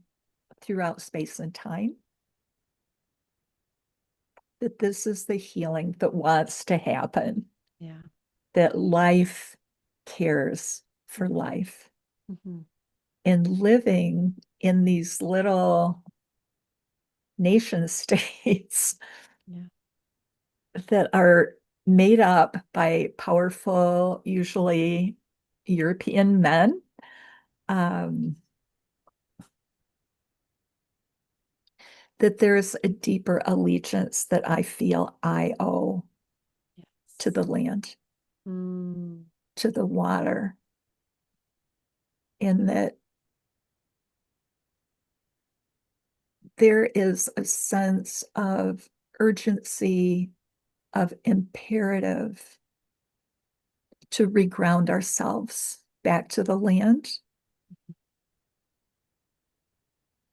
throughout space and time. That this is the healing that wants to happen. Yeah. That life cares for life. Mm-hmm. And living in these little nation states Yeah. that are made up by powerful, usually European men, that there's a deeper allegiance that I feel I owe to the land, to the water, and that there is a sense of urgency, of imperative to reground ourselves back to the land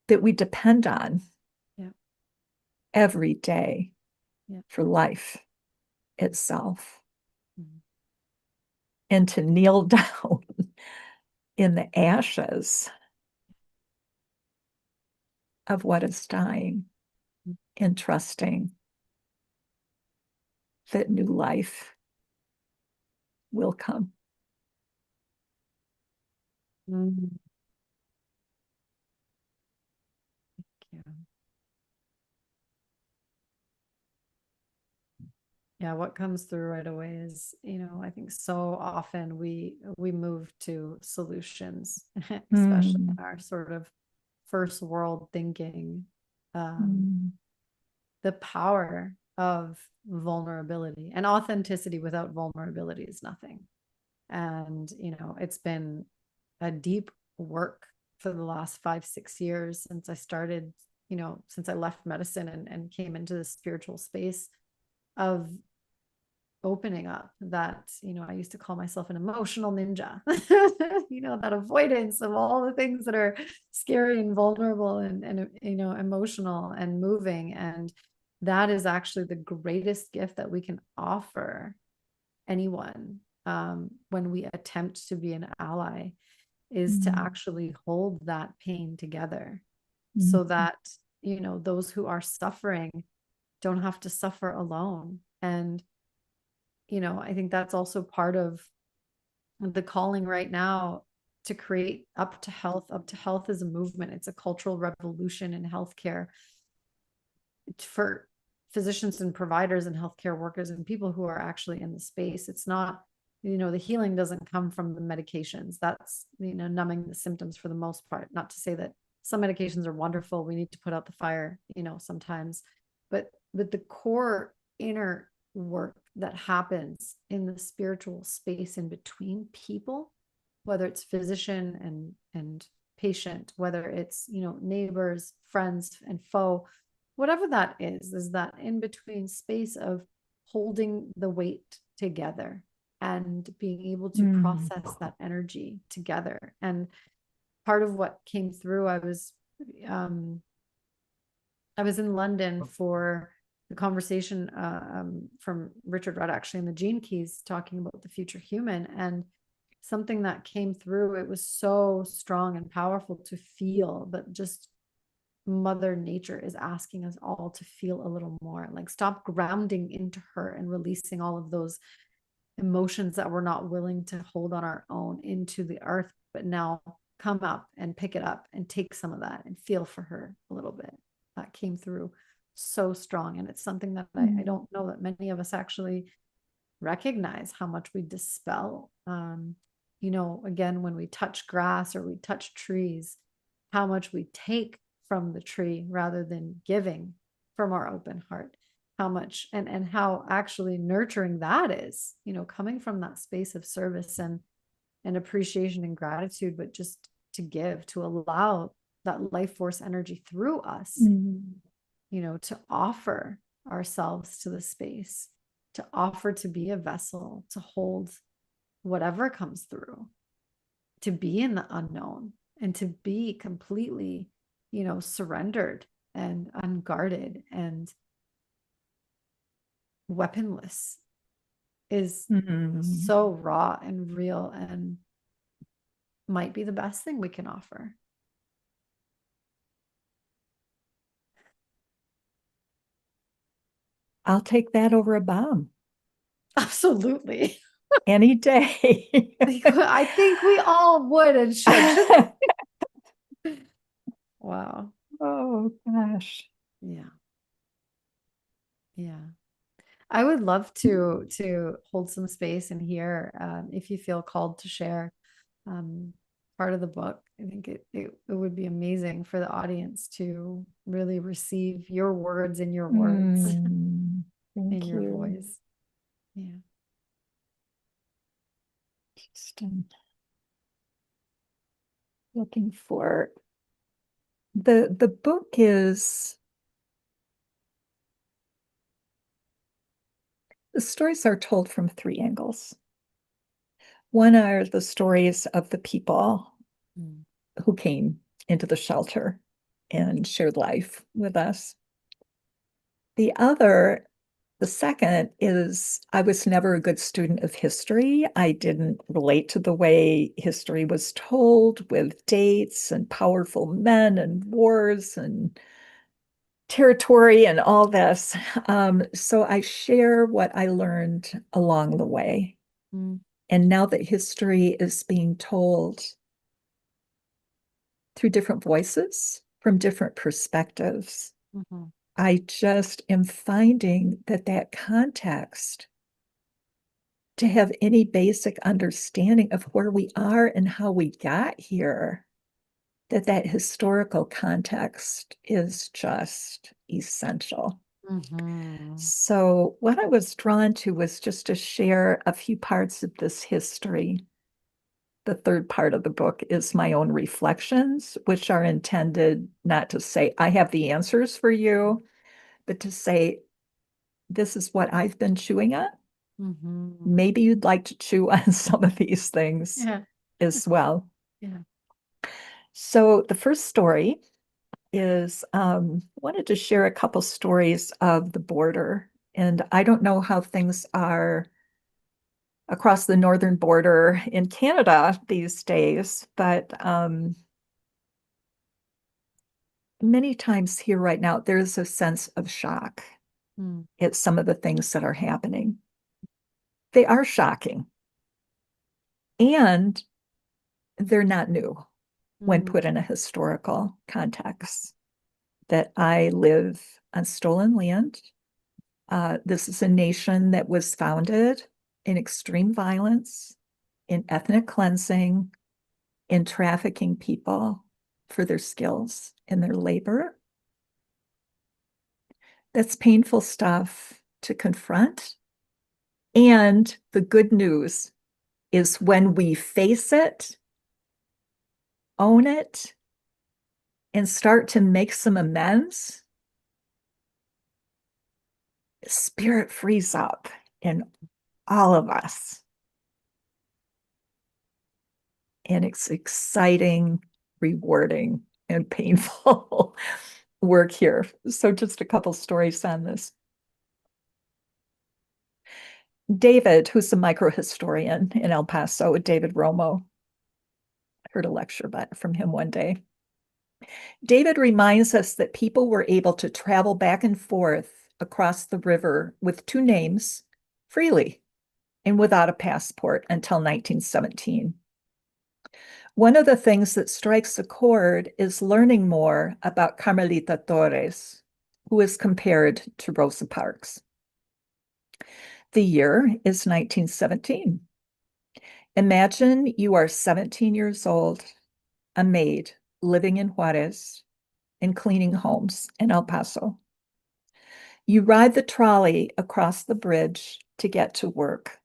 that we depend on every day for life itself. And to kneel down in the ashes of what is dying and trusting that new life will come. Thank you. Yeah, what comes through right away is, I think so often we move to solutions, especially in our sort of first world thinking. The power of vulnerability and authenticity without vulnerability is nothing. And, it's been a deep work for the last 5-6 years since I started, since I left medicine and came into the spiritual space of opening up that, I used to call myself an emotional ninja, that avoidance of all the things that are scary and vulnerable and emotional and moving. And that is actually the greatest gift that we can offer anyone when we attempt to be an ally is to Mm. actually hold that pain together Mm. so that, those who are suffering don't have to suffer alone. And, I think that's also part of the calling right now to create Up to Health. Up to Health is a movement, it's a cultural revolution in healthcare for physicians and providers and healthcare workers and people who are actually in the space. It's not, the healing doesn't come from the medications. That's, numbing the symptoms for the most part. Not to say that some medications are wonderful. We need to put out the fire, sometimes, but the core inner work that happens in the spiritual space in between people, whether it's physician and patient, whether it's, neighbors, friends and foe, whatever that is that in between space of holding the weight together and being able to Mm. process that energy together. And part of what came through, um I was in London for the conversation from Richard Rudd, actually, in the Gene Keys, talking about the future human. And something that came through, it was so strong and powerful to feel, but just Mother Nature is asking us all to feel a little more, like stop grounding into her and releasing all of those emotions that we're not willing to hold on our own into the earth, but now come up and pick it up and take some of that and feel for her a little bit. That came through so strong. And it's something that I don't know that many of us actually recognize how much we dispel. Again, when we touch grass or we touch trees, how much we take from the tree rather than giving from our open heart. How much and how actually nurturing that is, coming from that space of service and appreciation and gratitude, but just to give, to allow that life force energy through us, Mm. to offer ourselves to the space, to offer to be a vessel, to hold whatever comes through, to be in the unknown and to be completely, surrendered and unguarded and weaponless is Mm. so raw and real and might be the best thing we can offer. I'll take that over a bomb Absolutely. any day. I think we all would and should. Wow. Oh gosh. Yeah. Yeah. I would love to hold some space in here, if you feel called to share um, part of the book. I think it would be amazing for the audience to really receive your words in your words, Mm. in Thank your you. voice. Yeah. Just looking for the book is the stories are told from three angles. One are the stories of the people Mm. who came into the shelter and shared life with us. The second is I was never a good student of history. I didn't relate to the way history was told with dates and powerful men and wars and territory and all this. So I share what I learned along the way. Mm. And now that history is being told through different voices from different perspectives, Mhm. I just am finding that that context, to have any basic understanding of where we are and how we got here, that historical context is just essential. Mhm. So what I was drawn to was just to share a few parts of this history. The third part of the book is my own reflections, which are intended not to say, I have the answers for you, but to say, this is what I've been chewing on. Mhm. Maybe you'd like to chew on some of these things Yeah. as well. Yeah. So the first story is wanted to share a couple stories of the border. And I don't know how things are across the northern border in Canada these days, but many times here right now, there's a sense of shock at some of the things that are happening. They are shocking, and they're not new when put in a historical context. That I live on stolen land. This is a nation that was founded in extreme violence, in ethnic cleansing, in trafficking people for their skills and their labor. That's painful stuff to confront. And the good news is when we face it, own it, and start to make some amends, spirit frees up in all of us. And it's exciting, rewarding, and painful work here. So just a couple stories on this. David, who's a microhistorian in El Paso, David Romo, I heard a lecture from him one day. David reminds us that people were able to travel back and forth across the river with two names freely and without a passport until 1917. One of the things that strikes a chord is learning more about Carmelita Torres, who is compared to Rosa Parks. The year is 1917. Imagine you are 17 years old, a maid living in Juarez and cleaning homes in El Paso. You ride the trolley across the bridge to get to work.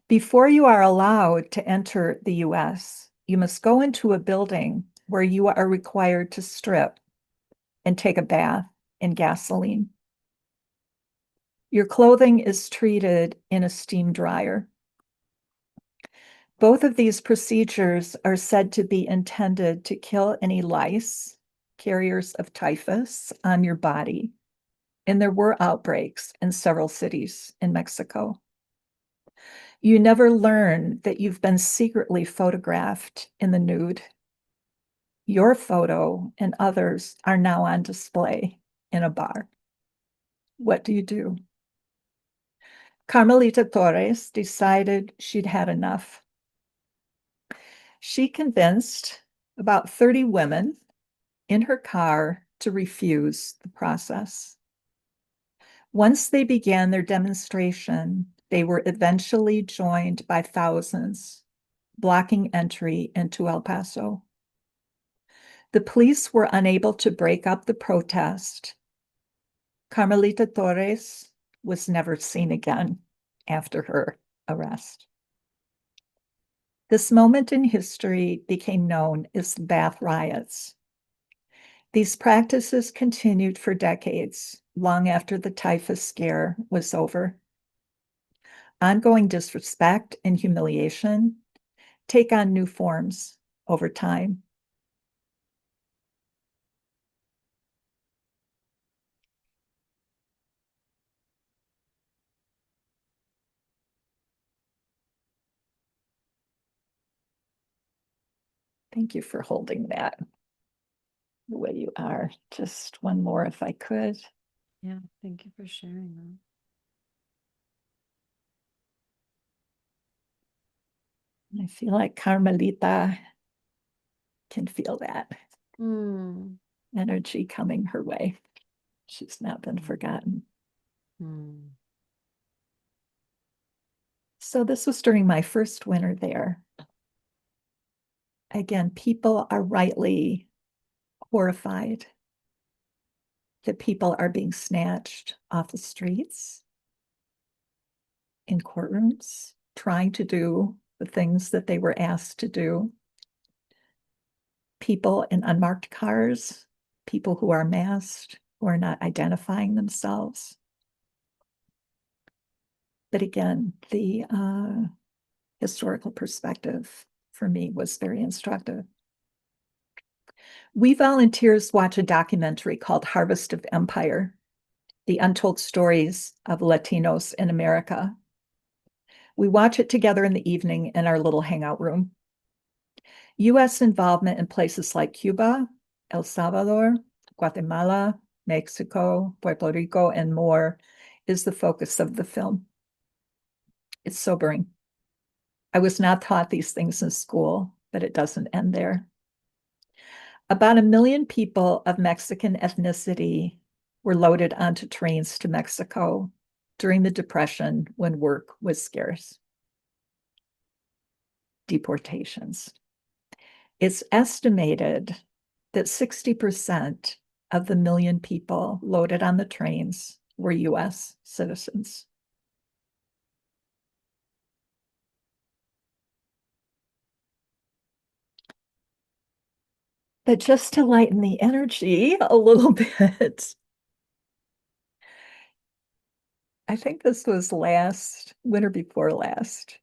Before you are allowed to enter the US, you must go into a building where you are required to strip and take a bath in gasoline. Your clothing is treated in a steam dryer. Both of these procedures are said to be intended to kill any lice, carriers of typhus, on your body. And there were outbreaks in several cities in Mexico. You never learn that you've been secretly photographed in the nude. Your photo and others are now on display in a bar. What do you do? Carmelita Torres decided she'd had enough. She convinced about 30 women in her car to refuse the process. Once they began their demonstration, they were eventually joined by thousands, blocking entry into El Paso. The police were unable to break up the protest. Carmelita Torres was never seen again after her arrest. This moment in history became known as the bath riots. These practices continued for decades, long after the typhus scare was over. Ongoing disrespect and humiliation take on new forms over time. Thank you for holding that the way you are. Just one more if I could. Yeah, thank you for sharing that. I feel like Carmelita can feel that energy coming her way. She's not been forgotten. So this was during my first winter there. Again, people are rightly horrified that people are being snatched off the streets, in courtrooms, trying to do the things that they were asked to do. People in unmarked cars, people who are masked, who are not identifying themselves. But again, the historical perspective for me was very instructive. We volunteers watch a documentary called Harvest of Empire, the untold stories of Latinos in America. We watch it together in the evening in our little hangout room. U.S. involvement in places like Cuba, El Salvador, Guatemala, Mexico, Puerto Rico, and more is the focus of the film. It's sobering. I was not taught these things in school, but it doesn't end there. About 1 million people of Mexican ethnicity were loaded onto trains to Mexico during the Depression when work was scarce. Deportations. It's estimated that 60% of the 1 million people loaded on the trains were US citizens. But just to lighten the energy a little bit, I think this was winter before last,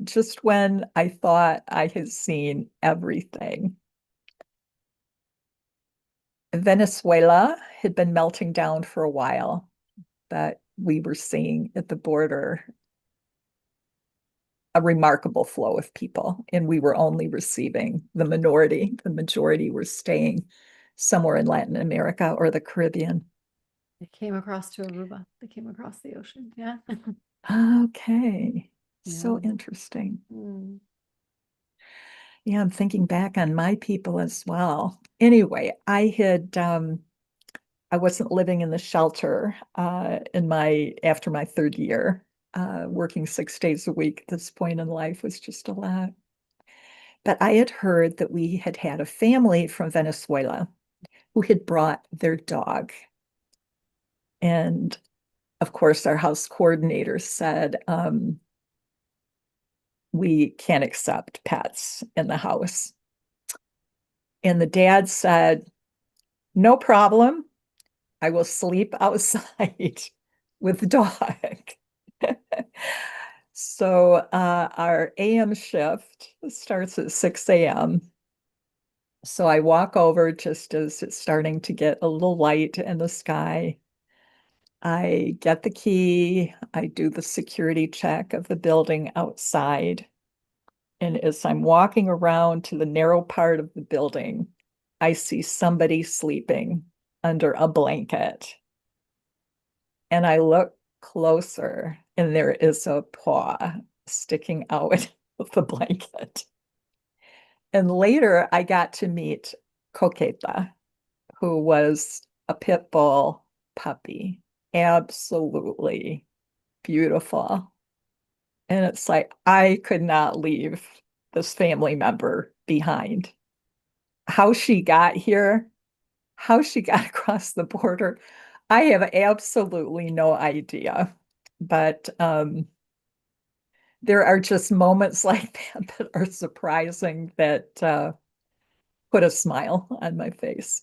just when I thought I had seen everything. Venezuela had been melting down for a while, but we were seeing at the border a remarkable flow of people, and we were only receiving the minority. The majority were staying somewhere in Latin America or the Caribbean. They came across to Aruba. They came across the ocean. Yeah. Okay. So Yeah. interesting. Mm. Yeah, I'm thinking back on my people as well. Anyway, I wasn't living in the shelter after my third year. Working 6 days a week at this point in life was just a lot. But I had heard that we had had a family from Venezuela who had brought their dog. And of course, our house coordinator said, we can't accept pets in the house. And the dad said, no problem. I will sleep outside with the dog. So our AM shift starts at 6 a.m. So I walk over just as it's starting to get a little light in the sky. I get the key. I do the security check of the building outside. And as I'm walking around to the narrow part of the building, I see somebody sleeping under a blanket. And I look closer, and there is a paw sticking out of the blanket. And later, I got to meet Coqueta, who was a pit bull puppy. Absolutely beautiful. And it's like, I could not leave this family member behind. How she got here, how she got across the border, I have absolutely no idea. But there are just moments like that that are surprising that put a smile on my face.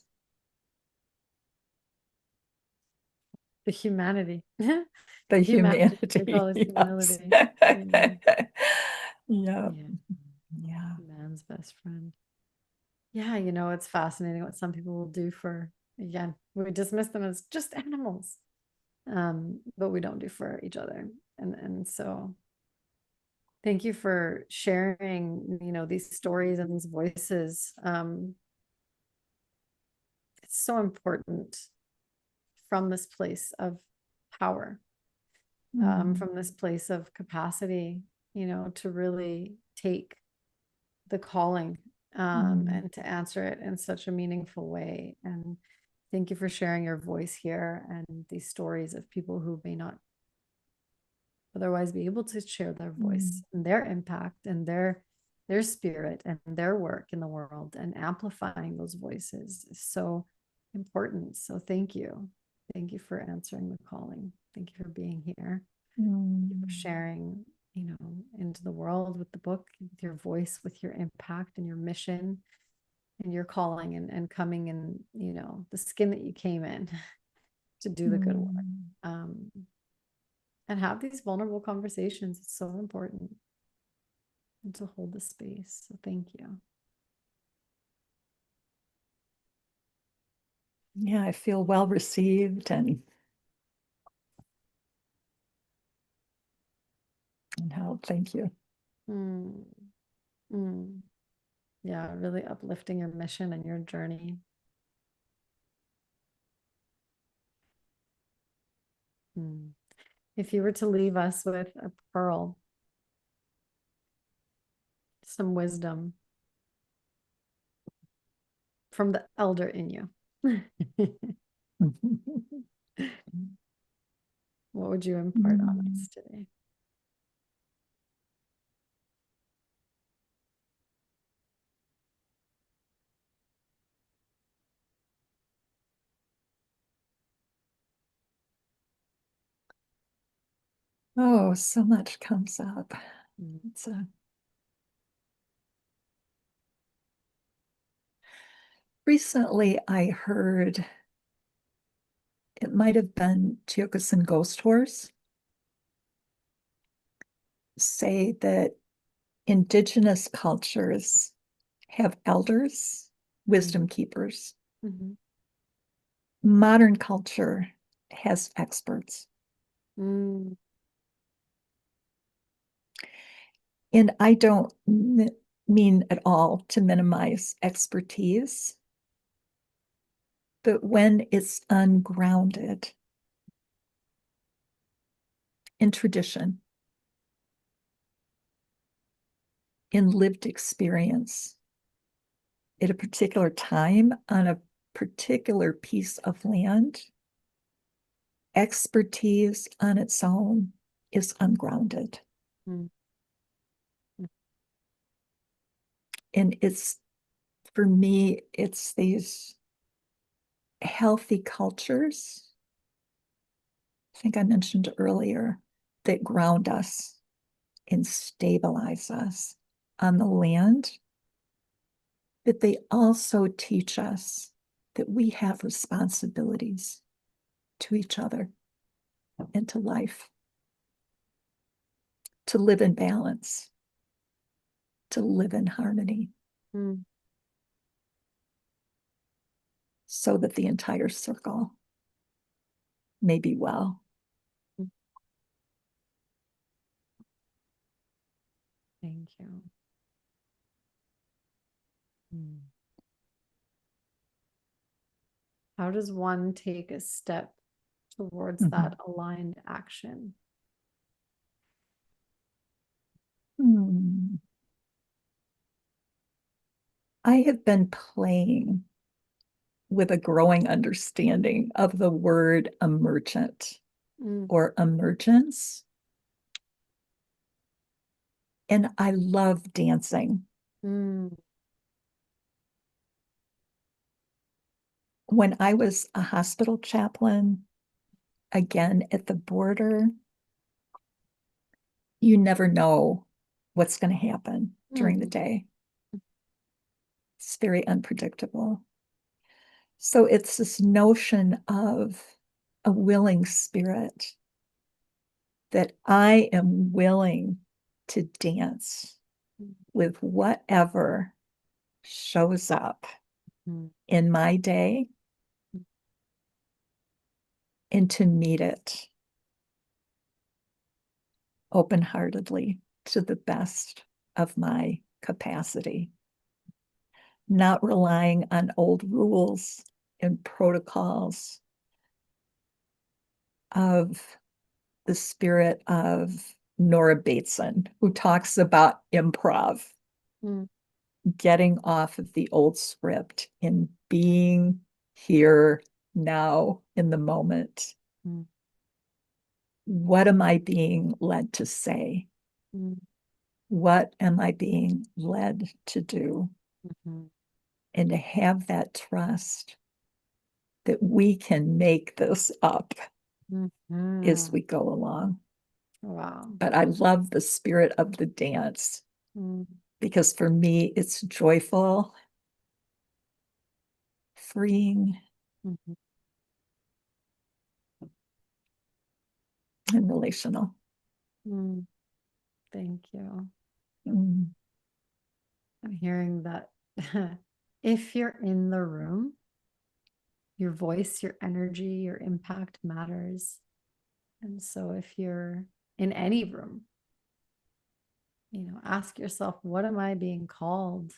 The humanity. The Humanity. They humanity, call it yes. humility. Yeah. Yeah, Yeah. yeah. Man's best friend. Yeah, you know, it's fascinating what some people will do for, again, we dismiss them as just animals. But we don't do for each other. And so thank you for sharing, you know, these stories and these voices. It's so important from this place of power, Mm. from this place of capacity, you know, to really take the calling Mm. and to answer it in such a meaningful way. And thank you for sharing your voice here and these stories of people who may not otherwise be able to share their voice Mm. and their impact and their spirit and their work in the world, and amplifying those voices is so important. So thank you. Thank you for answering the calling. Thank you for being here. Thank you for Mm. sharing, you know, into the world with the book, with your voice, with your impact and your mission and your calling, and coming in, you know, the skin that you came in to do the good work. Mm. Um, and have these vulnerable conversations. It's so important, and to hold the space. So thank you. Yeah, I feel well received and help. Thank you. Mm, mm. Yeah, really uplifting your mission and your journey. Mm. If you were to leave us with a pearl, some wisdom from the elder in you, what would you impart on us today? Oh, so much comes up. Mm. It's a Recently, I heard it might have been Tiokasin Ghost Horse say that indigenous cultures have elders, wisdom keepers. Mhm. Modern culture has experts. Mm. And I don't mean at all to minimize expertise, but when it's ungrounded in tradition, in lived experience, at a particular time on a particular piece of land, expertise on its own is ungrounded. Mm. And for me, it's these healthy cultures, I think I mentioned earlier, that ground us and stabilize us on the land, but they also teach us that we have responsibilities to each other and to life, to live in balance, to live in harmony, Mm. so that the entire circle may be well. Thank you. Mm. How does one take a step towards that aligned action? I have been playing with a growing understanding of the word emergent Mm. or emergence. And I love dancing. Mm. When I was a hospital chaplain, again at the border, you never know what's going to happen during the Mm. day. It's very unpredictable. So it's this notion of a willing spirit, that I am willing to dance with whatever shows up Mm. in my day and to meet it open-heartedly to the best of my capacity, not relying on old rules and protocols of the spirit of Nora Bateson, who talks about improv, Mm. getting off of the old script and being here now in the moment. Mm. What am I being led to say? Mm. What am I being led to do? Mhm. And to have that trust that we can make this up as Mhm. we go along. Wow. But I love the spirit of the dance, Mm. because for me, it's joyful, freeing, Mhm. and relational. Mm. Thank you. Mm. I'm hearing that if you're in the room, your voice, your energy, your impact matters. And so if you're in any room, ask yourself, what am I being called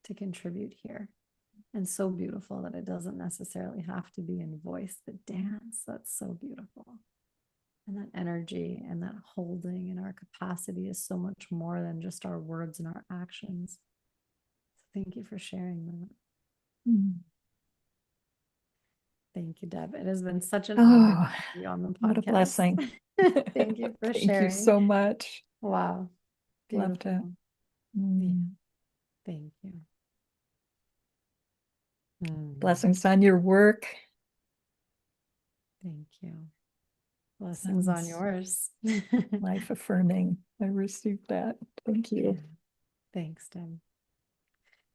to contribute here? And so beautiful that it doesn't necessarily have to be in voice, but dance. That's so beautiful. And that energy and that holding and our capacity is so much more than just our words and our actions. So thank you for sharing that. Mm. Thank you, Deb. It has been such an honor to Oh, have you on the podcast. what a blessing. Thank you for Thank sharing. you so much. Wow. Loved it. Beautiful. Yeah. Mm. Thank you. Blessings on your work. Thank you. Blessings on Sounds yours. life affirming. I received that. Thank you. Yeah. Thanks, Deb.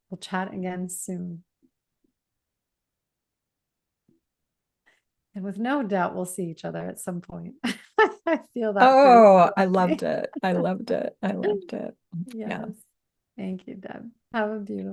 We'll chat again soon. And with no doubt, we'll see each other at some point. I feel that. Oh, I loved it. I loved it. I loved it. Yes. Yeah. Thank you, Deb. Have a beautiful